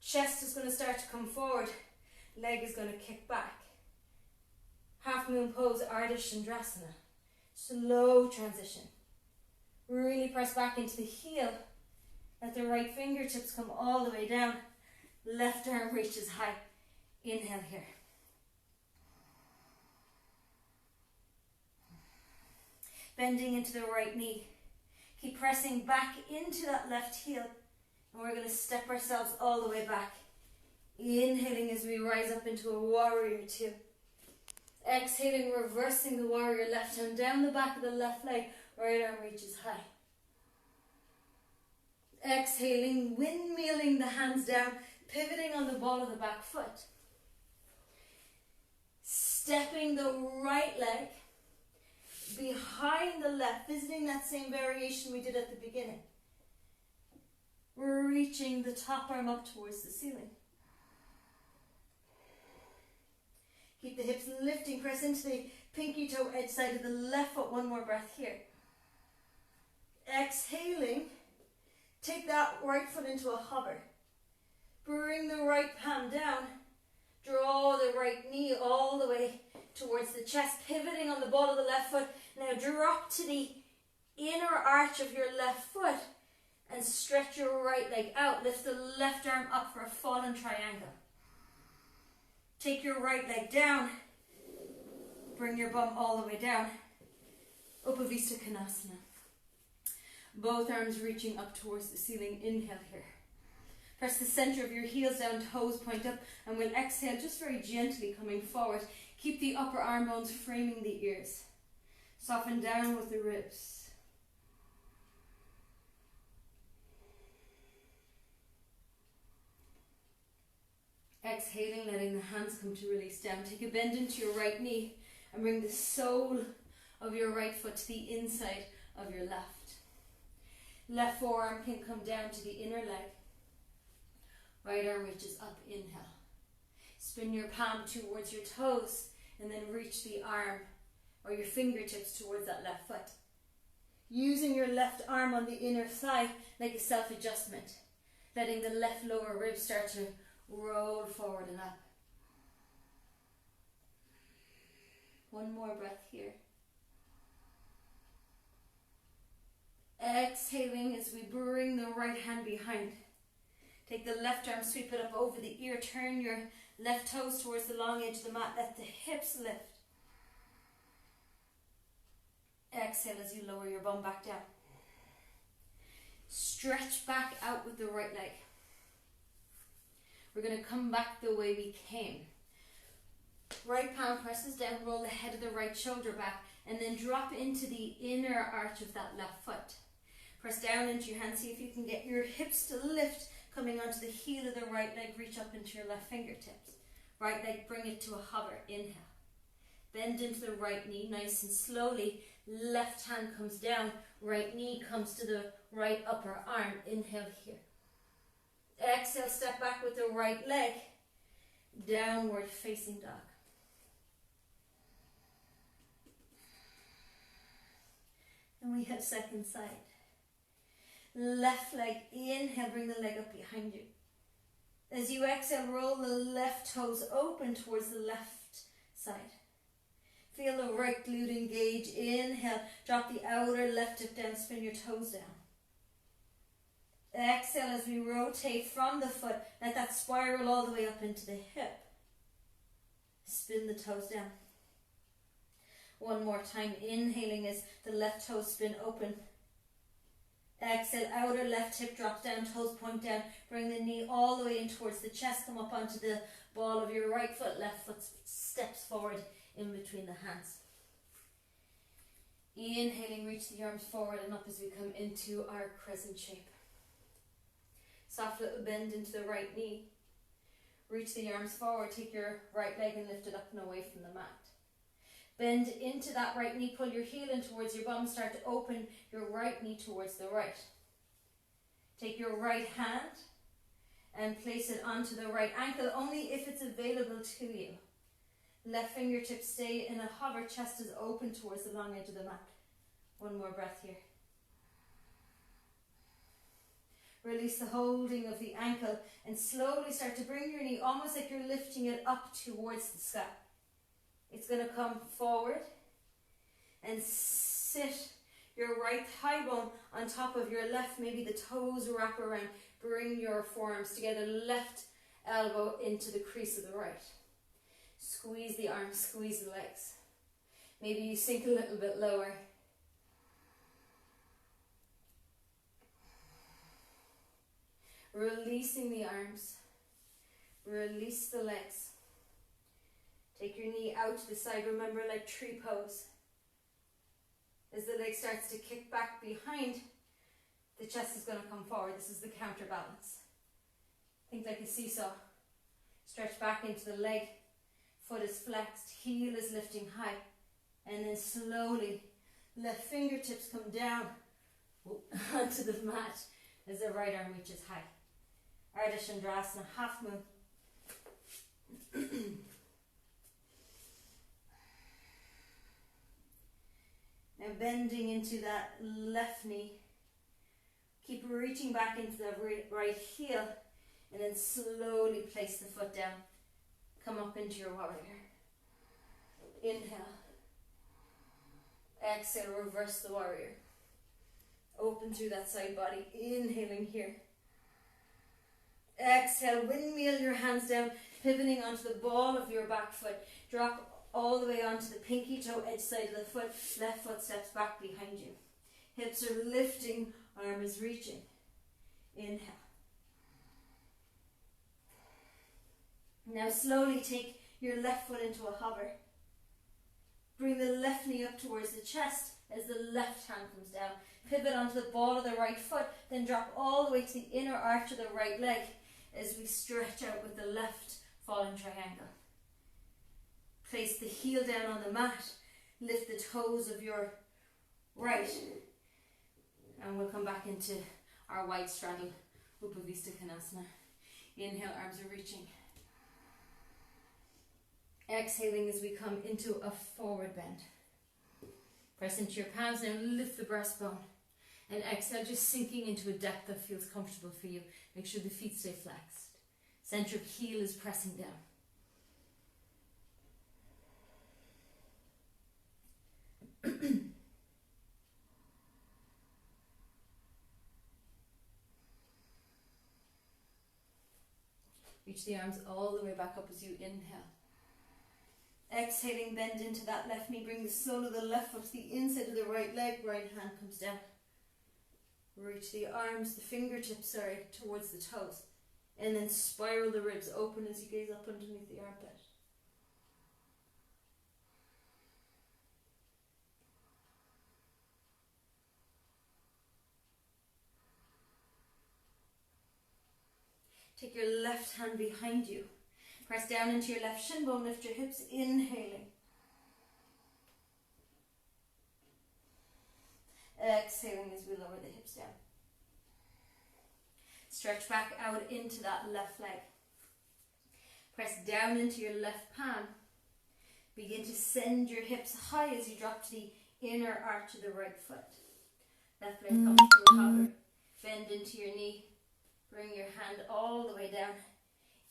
Chest is going to start to come forward. Leg is going to kick back. Half moon pose, Ardha Chandrasana. Slow transition. Really press back into the heel. Let the right fingertips come all the way down. Left arm reaches high. Inhale here. Bending into the right knee. Keep pressing back into that left heel. And we're going to step ourselves all the way back. Inhaling as we rise up into a warrior two. Exhaling, reversing the warrior left hand down the back of the left leg. Right arm reaches high. Exhaling, windmilling the hands down, pivoting on the ball of the back foot. Stepping the right leg behind the left, visiting that same variation we did at the beginning. We're reaching the top arm up towards the ceiling. Keep the hips lifting, press into the pinky toe edge side of the left foot. One more breath here. Exhaling, take that right foot into a hover. Bring the right palm down. Draw the right knee all the way towards the chest, pivoting on the ball of the left foot. Now drop to the inner arch of your left foot and stretch your right leg out. Lift the left arm up for a fallen triangle. Take your right leg down. Bring your bum all the way down. Upavista Konasana. Both arms reaching up towards the ceiling. Inhale here. Press the center of your heels down, toes point up, and we'll exhale just very gently coming forward. Keep the upper arm bones framing the ears. Soften down with the ribs. Exhaling, letting the hands come to release down. Take a bend into your right knee and bring the sole of your right foot to the inside of your left. Left forearm can come down to the inner leg. Right arm reaches up, inhale. Spin your palm towards your toes and then reach the arm or your fingertips towards that left foot. Using your left arm on the inner thigh like a self-adjustment. Letting the left lower ribs start to roll forward and up. One more breath here. Exhaling as we bring the right hand behind. Take the left arm, sweep it up over the ear. Turn your left toes towards the long edge of the mat. Let the hips lift. Exhale as you lower your bum back down. Stretch back out with the right leg. We're going to come back the way we came. Right palm presses down, roll the head of the right shoulder back, and then drop into the inner arch of that left foot. Press down into your hands, see if you can get your hips to lift, coming onto the heel of the right leg, reach up into your left fingertips. Right leg, bring it to a hover, inhale. Bend into the right knee, nice and slowly. Left hand comes down, right knee comes to the right upper arm, inhale here. Exhale, step back with the right leg, downward facing dog. And we have second side. Left leg, inhale, bring the leg up behind you. As you exhale, roll the left toes open towards the left side. Feel the right glute engage. Inhale, drop the outer left hip down, spin your toes down. Exhale as we rotate from the foot, let that spiral all the way up into the hip. Spin the toes down. One more time, inhaling as the left toes spin open. Exhale, outer left hip drops down, toes point down. Bring the knee all the way in towards the chest. Come up onto the ball of your right foot. Left foot steps forward in between the hands. Inhaling, reach the arms forward and up as we come into our crescent shape. Soft little bend into the right knee. Reach the arms forward. Take your right leg and lift it up and away from the mat. Bend into that right knee, pull your heel in towards your bum, start to open your right knee towards the right. Take your right hand and place it onto the right ankle, only if it's available to you. Left fingertips stay in a hover, chest is open towards the long edge of the mat. One more breath here. Release the holding of the ankle and slowly start to bring your knee almost like you're lifting it up towards the sky. It's going to come forward and sit your right thigh bone on top of your left. Maybe the toes wrap around. Bring your forearms together. Left elbow into the crease of the right. Squeeze the arms, squeeze the legs. Maybe you sink a little bit lower. Releasing the arms. Release the legs. Take your knee out to the side, remember, like tree pose. As the leg starts to kick back behind, the chest is going to come forward. This is the counterbalance. Think like a seesaw. Stretch back into the leg. Foot is flexed, heel is lifting high. And then slowly, left fingertips come down onto the mat as the right arm reaches high. Ardha Chandrasana, half moon. Now bending into that left knee. Keep reaching back into the right heel and then slowly place the foot down. Come up into your warrior. Inhale. Exhale, reverse the warrior. Open through that side body. Inhaling here. Exhale, windmill your hands down, pivoting onto the ball of your back foot. Drop all the way onto the pinky toe edge side of the foot. Left foot steps back behind you. Hips are lifting, arm is reaching. Inhale. Now slowly take your left foot into a hover. Bring the left knee up towards the chest as the left hand comes down. Pivot onto the ball of the right foot, then drop all the way to the inner arch of the right leg as we stretch out with the left fallen triangle. Place the heel down on the mat, lift the toes of your right, and we'll come back into our wide straddle Upavista Konasana. Inhale, arms are reaching. Exhaling as we come into a forward bend. Press into your palms, now lift the breastbone. And exhale, just sinking into a depth that feels comfortable for you. Make sure the feet stay flexed. Center of heel is pressing down. Reach the arms all the way back up as you inhale. Exhaling, bend into that left knee. Bring the sole of the left foot to the inside of the right leg. Right hand comes down. Reach the arms, the fingertips, towards the toes. And then spiral the ribs open as you gaze up underneath the armpit. Take your left hand behind you. Press down into your left shin bone, lift your hips, inhaling. Exhaling as we lower the hips down. Stretch back out into that left leg. Press down into your left palm. Begin to send your hips high as you drop to the inner arch of the right foot. Left leg comes to a hover. Bend into your knee. Bring your hand all the way down.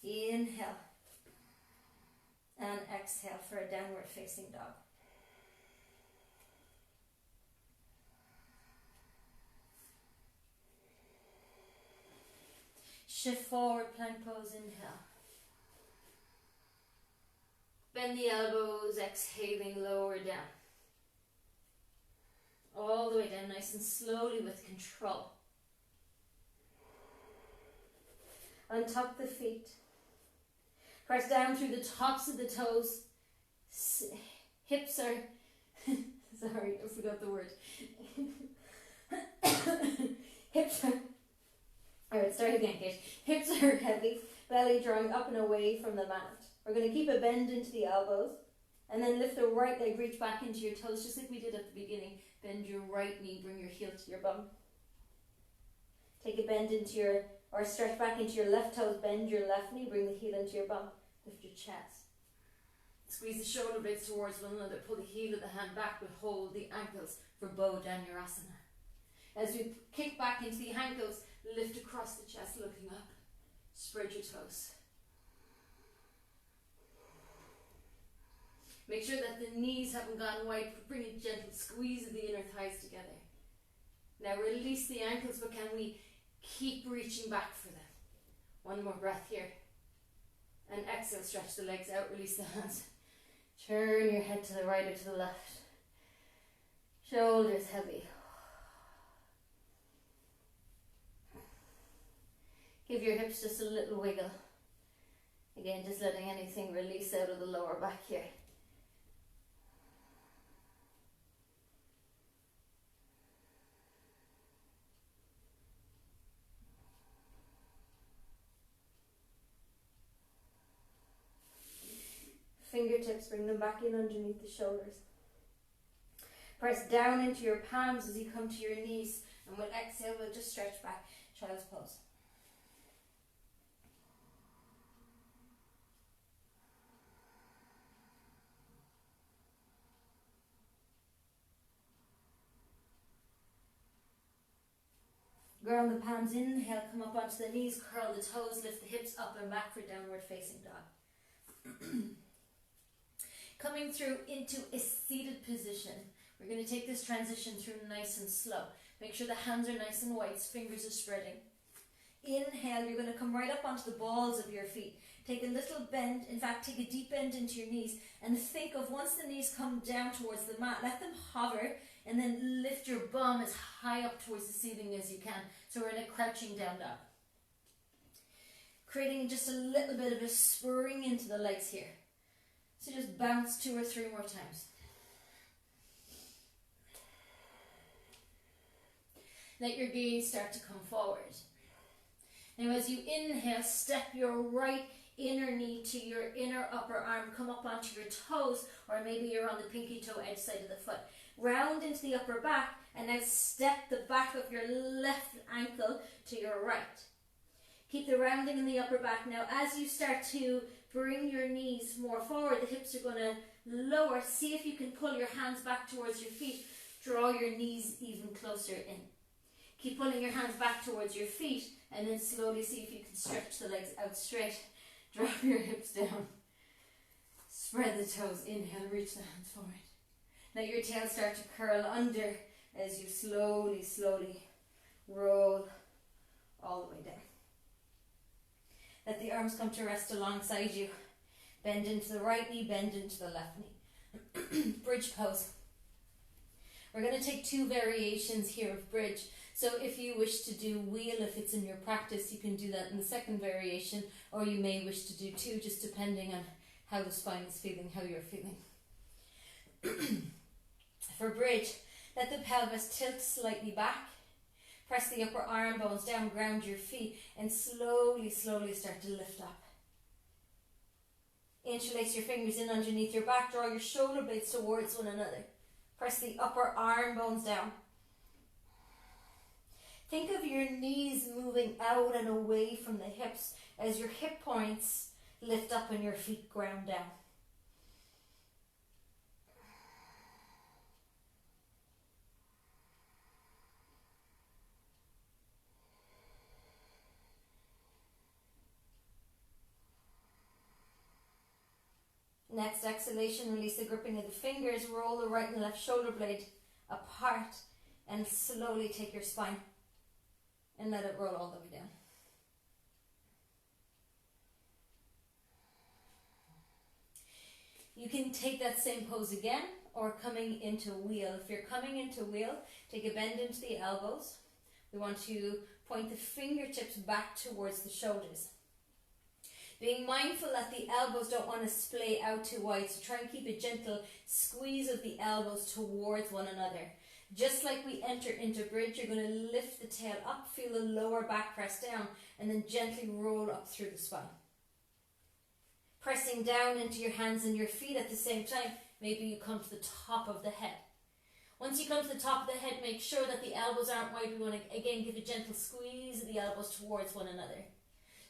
Inhale. And exhale for a downward facing dog. Shift forward, plank pose, inhale. Bend the elbows, exhaling, lower down. All the way down, nice and slowly with control. Untuck the feet. Press down through the tops of the toes. Hips are, sorry, I forgot the word. Hips are, alright, start again, Kate. Hips are heavy, belly drawing up and away from the mat. We're going to keep a bend into the elbows. And then lift the right leg, reach back into your toes, just like we did at the beginning. Bend your right knee, bring your heel to your bum. Take a bend into your, or stretch back into your left toes, bend your left knee, bring the heel into your bum. Lift your chest. Squeeze the shoulder blades towards one another. Pull the heel of the hand back, but hold the ankles for bow Dhanurasana. As we kick back into the ankles, lift across the chest, looking up. Spread your toes. Make sure that the knees haven't gone wide. Bring a gentle squeeze of the inner thighs together. Now release the ankles, but can we keep reaching back for them? One more breath here. And exhale, stretch the legs out, release the hands. Turn your head to the right or to the left. Shoulders heavy. Give your hips just a little wiggle. Again, just letting anything release out of the lower back here. Fingertips, bring them back in underneath the shoulders. Press down into your palms as you come to your knees. And with exhale, we'll just stretch back. Child's pose. Ground the palms, inhale, come up onto the knees, curl the toes, lift the hips up and back for downward facing dog. Coming through into a seated position. We're going to take this transition through nice and slow. Make sure the hands are nice and wide, fingers are spreading. Inhale, you're going to come right up onto the balls of your feet. Take a little bend, in fact take a deep bend into your knees and think of once the knees come down towards the mat, let them hover and then lift your bum as high up towards the ceiling as you can. So we're in a crouching down dog. creating just a little bit of a spring into the legs here. So just bounce 2 or 3 more times. Let your gaze start to come forward. Now as you inhale, step your right inner knee to your inner upper arm. Come up onto your toes, or maybe you're on the pinky toe edge side of the foot. Round into the upper back, and now step the back of your left ankle to your right. Keep the rounding in the upper back. Now as you start to bring your knees more forward, the hips are going to lower. See if you can pull your hands back towards your feet. Draw your knees even closer in. Keep pulling your hands back towards your feet, and then slowly see if you can stretch the legs out straight. Drop your hips down. Spread the toes. Inhale, reach the hands forward. Let your tail start to curl under as you slowly, slowly roll all the way down. Let the arms come to rest alongside you. Bend into the right knee, bend into the left knee. Bridge pose. We're going to take 2 variations here of bridge. So if you wish to do wheel, if it's in your practice, you can do that in the second variation, or you may wish to do 2, just depending on how the spine is feeling, how you're feeling. For bridge, let the pelvis tilt slightly back. Press the upper arm bones down, ground your feet, and slowly, slowly start to lift up. Interlace your fingers in underneath your back, draw your shoulder blades towards one another. Press the upper arm bones down. Think of your knees moving out and away from the hips as your hip points lift up and your feet ground down. Next exhalation, release the gripping of the fingers, roll the right and left shoulder blade apart, and slowly take your spine and let it roll all the way down. You can take that same pose again, or coming into wheel. If you're coming into wheel, take a bend into the elbows. We want to point the fingertips back towards the shoulders. Being mindful that the elbows don't want to splay out too wide, so try and keep a gentle squeeze of the elbows towards one another. Just like we enter into bridge, you're going to lift the tail up, feel the lower back press down, and then gently roll up through the spine. Pressing down into your hands and your feet at the same time, maybe you come to the top of the head. Once you come to the top of the head, make sure that the elbows aren't wide. We want to again give a gentle squeeze of the elbows towards one another.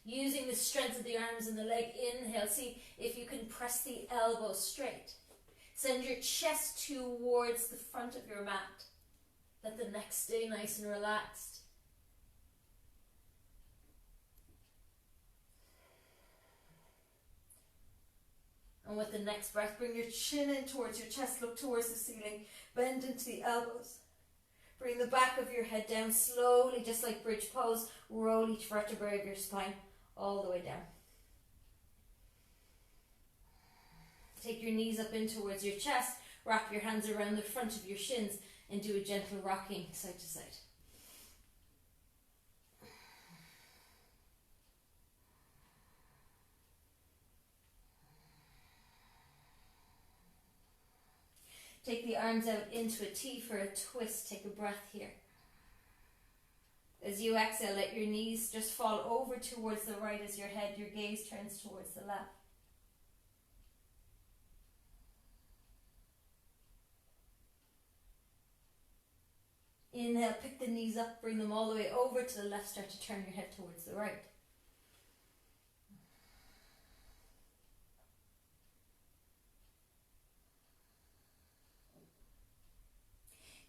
Using the strength of the arms and the leg, inhale, see if you can press the elbows straight. Send your chest towards the front of your mat. Let the neck stay nice and relaxed. And with the next breath, bring your chin in towards your chest, look towards the ceiling, bend into the elbows. Bring the back of your head down slowly, just like bridge pose. Roll each vertebrae of your spine all the way down. Take your knees up in towards your chest, wrap your hands around the front of your shins, and do a gentle rocking side to side. Take the arms out into a T for a twist. Take a breath here. As you exhale, let your knees just fall over towards the right as your head, your gaze turns towards the left. Inhale, pick the knees up, bring them all the way over to the left, start to turn your head towards the right.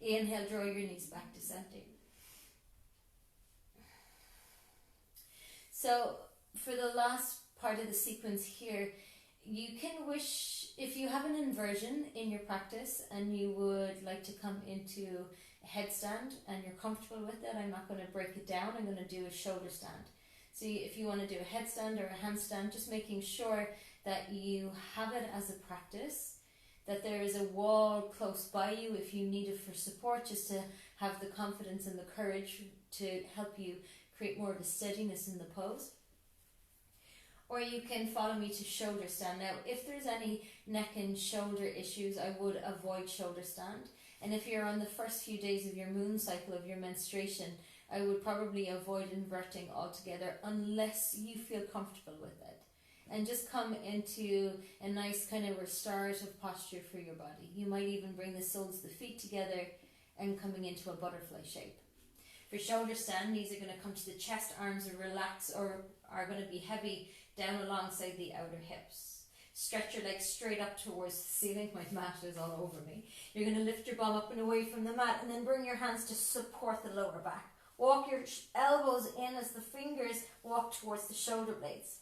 Inhale, draw your knees back to center. So for the last part of the sequence here, you can wish, if you have an inversion in your practice and you would like to come into a headstand and you're comfortable with it, I'm not going to break it down, I'm going to do a shoulder stand. So if you want to do a headstand or a handstand, just making sure that you have it as a practice, that there is a wall close by you if you need it for support, just to have the confidence and the courage to help you create more of a steadiness in the pose. or you can follow me to shoulder stand. Now, if there's any neck and shoulder issues, I would avoid shoulder stand. And if you're on the first few days of your moon cycle, of your menstruation, I would probably avoid inverting altogether unless you feel comfortable with it. And just come into a nice kind of restorative posture for your body. You might even bring the soles of the feet together and coming into a butterfly shape. For shoulder stand, knees are going to come to the chest, arms are relaxed or are going to be heavy down alongside the outer hips. Stretch your legs straight up towards the ceiling. My mat is all over me. You're going to lift your bum up and away from the mat and then bring your hands to support the lower back. Walk your elbows in as the fingers walk towards the shoulder blades.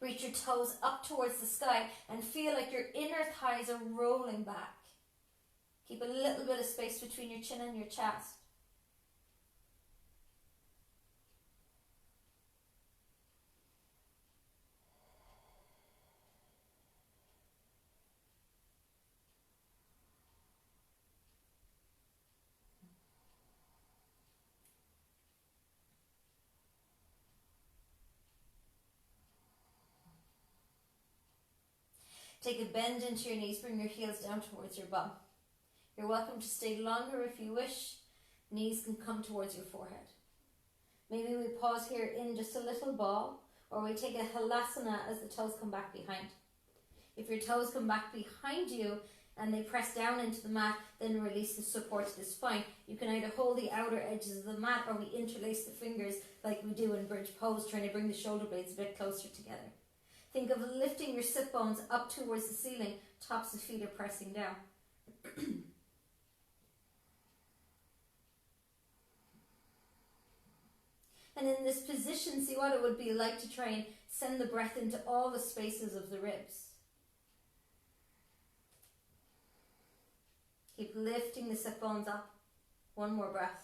Reach your toes up towards the sky and feel like your inner thighs are rolling back. Keep a little bit of space between your chin and your chest. Take a bend into your knees, bring your heels down towards your bum. You're welcome to stay longer if you wish. Knees can come towards your forehead. Maybe we pause here in just a little ball, or we take a halasana as the toes come back behind. If your toes come back behind you and they press down into the mat, then release the support to the spine. You can either hold the outer edges of the mat or we interlace the fingers like we do in bridge pose, trying to bring the shoulder blades a bit closer together. Think of lifting your sit bones up towards the ceiling. Tops of feet are pressing down. And in this position, see what it would be like to try and send the breath into all the spaces of the ribs. Keep lifting the sit bones up. One more breath.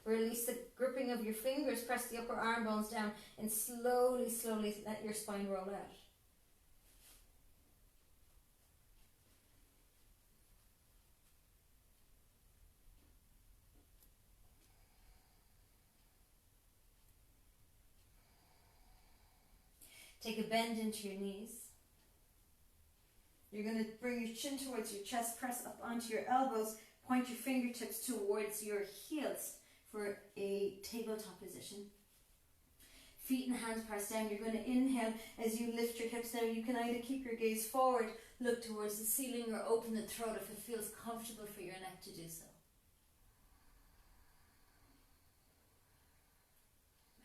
Release the gripping of your fingers, press the upper arm bones down, and slowly, slowly let your spine roll out. Take a bend into your knees. You're going to bring your chin towards your chest, press up onto your elbows, point your fingertips towards your heels for a tabletop position. Feet and hands press down. You're going to inhale as you lift your hips down. You can either keep your gaze forward, look towards the ceiling, or open the throat if it feels comfortable for your neck to do so.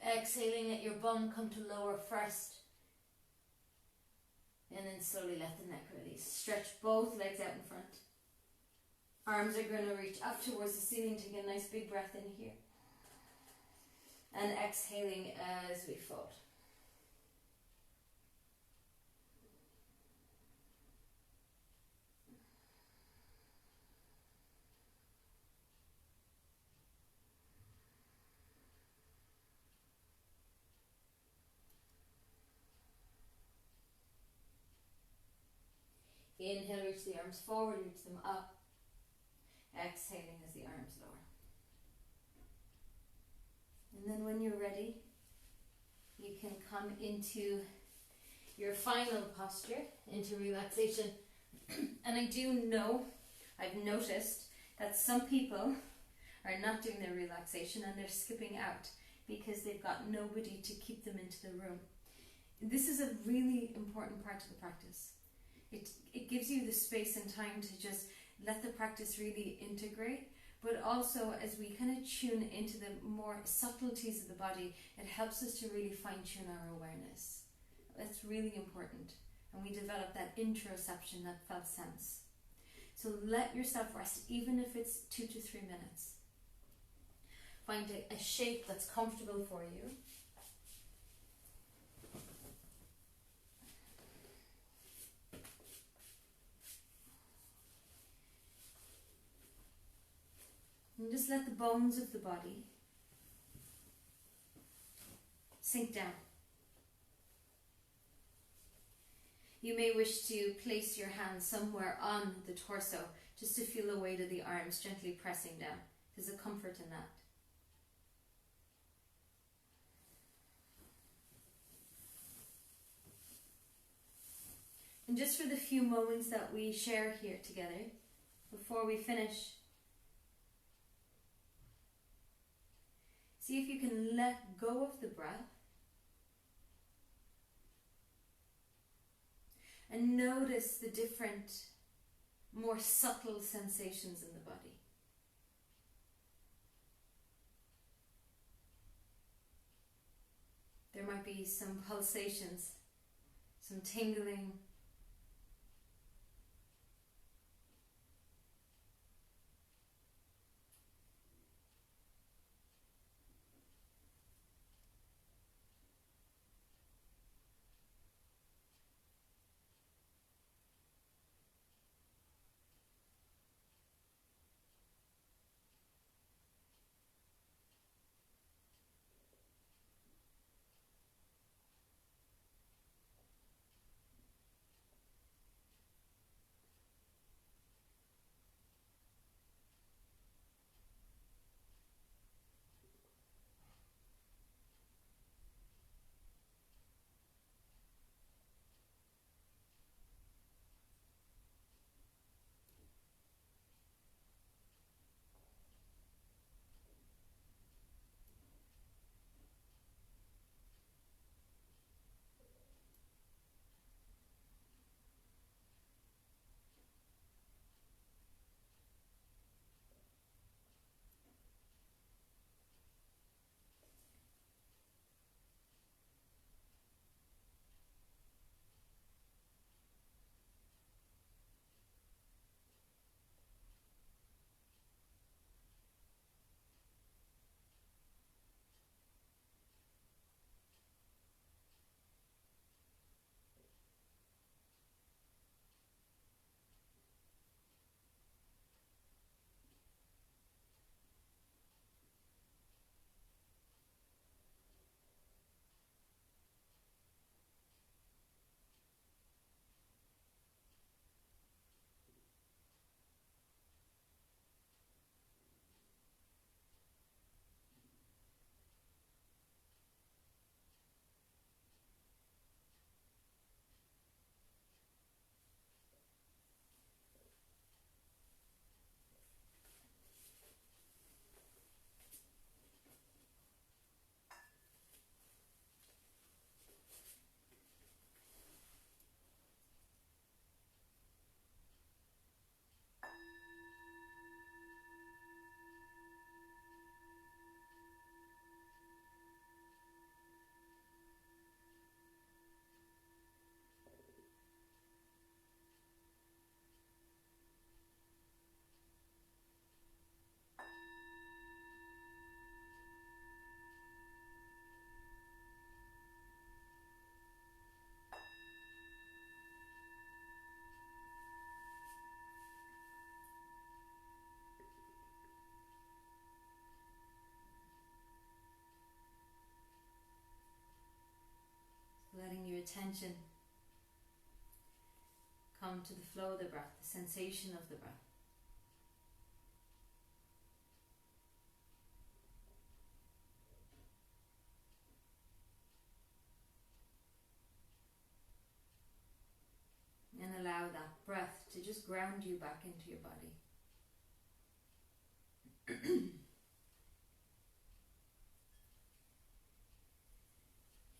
Exhaling, let your bum come to lower first. And then slowly let the neck release. Stretch both legs out in front. Arms are going to reach up towards the ceiling. Take a nice big breath in here. And exhaling as we fold. Inhale, reach the arms forward, reach them up. Exhaling as the arms lower. And then when you're ready, you can come into your final posture, into relaxation. And I do know, I've noticed that some people are not doing their relaxation and they're skipping out because they've got nobody to keep them into the room. This is a really important part of the practice. It gives you the space and time to just let the practice really integrate, but also as we kind of tune into the more subtleties of the body, it helps us to really fine-tune our awareness. That's really important. And we develop that interoception, that felt sense. So let yourself rest, even if it's 2 to 3 minutes. Find a shape that's comfortable for you. And just let the bones of the body sink down. You may wish to place your hands somewhere on the torso just to feel the weight of the arms gently pressing down. There's a comfort in that. And just for the few moments that we share here together, before we finish, see if you can let go of the breath and notice the different, more subtle sensations in the body. There might be some pulsations, some tingling. Letting your attention come to the flow of the breath, the sensation of the breath. And allow that breath to just ground you back into your body.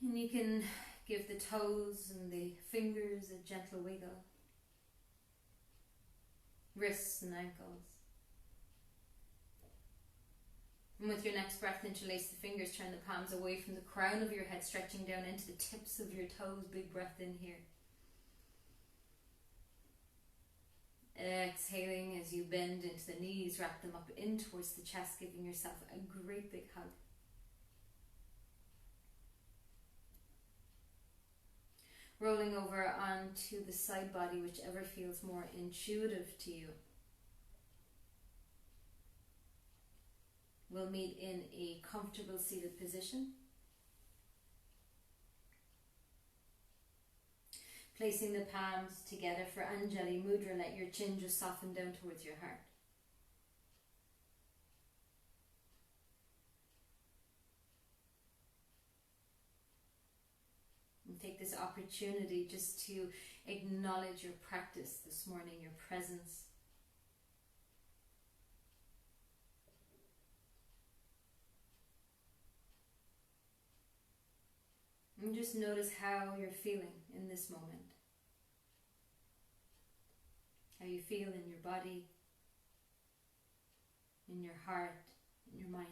And you can give the toes and the fingers a gentle wiggle. Wrists and ankles. And with your next breath, interlace the fingers, turn the palms away from the crown of your head, stretching down into the tips of your toes. Big breath in here. Exhaling as you bend into the knees, wrap them up in towards the chest, giving yourself a great big hug. Rolling over onto the side body, whichever feels more intuitive to you. We'll meet in a comfortable seated position. Placing the palms together for Anjali Mudra, let your chin just soften down towards your heart. And take this opportunity just to acknowledge your practice this morning, your presence. And just notice how you're feeling in this moment. How you feel in your body, in your heart, in your mind.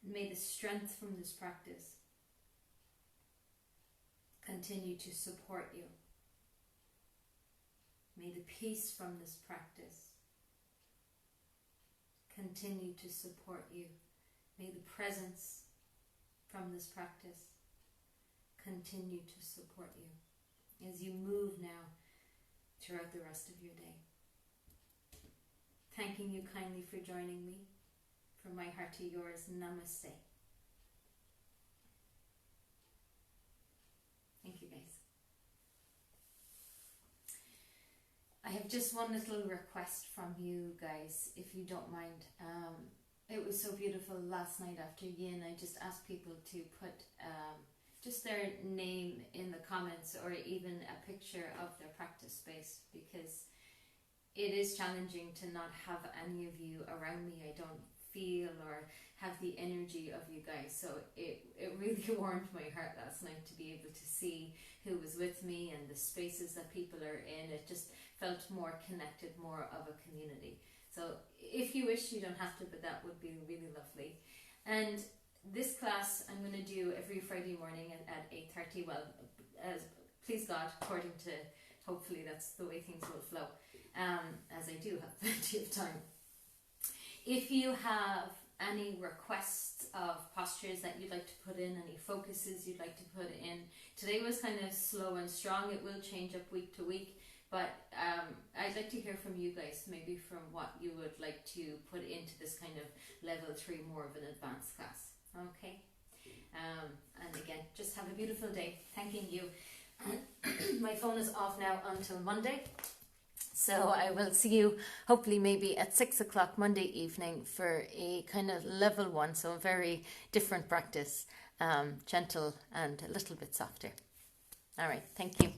And may the strength from this practice continue to support you. May the peace from this practice continue to support you. May the presence from this practice continue to support you as you move now throughout the rest of your day. Thanking you kindly for joining me. From my heart to yours, namaste. Thank you, guys. I have just one little request from you guys, if you don't mind. It was so beautiful last night after yin. I just asked people to put just their name in the comments, or even a picture of their practice space, because it is challenging to not have any of you around me. I don't feel or have the energy of you guys, so it really warmed my heart last night to be able to see who was with me and the spaces that people are in. It just felt more connected, more of a community. So if you wish, you don't have to, but that would be really lovely. And this class I'm going to do every Friday morning at 8:30. Well, please God, according to, hopefully that's the way things will flow, as I do have plenty of time. If you have any requests of postures that you'd like to put in, any focuses you'd like to put in, today was kind of slow and strong. It will change up week to week, but I'd like to hear from you guys, maybe from what you would like to put into this kind of level 3, more of an advanced class. Okay? And again, just have a beautiful day. Thanking you. My phone is off now until Monday. So I will see you hopefully maybe at 6 o'clock Monday evening for a kind of level 1, so a very different practice, gentle and a little bit softer. All right, thank you.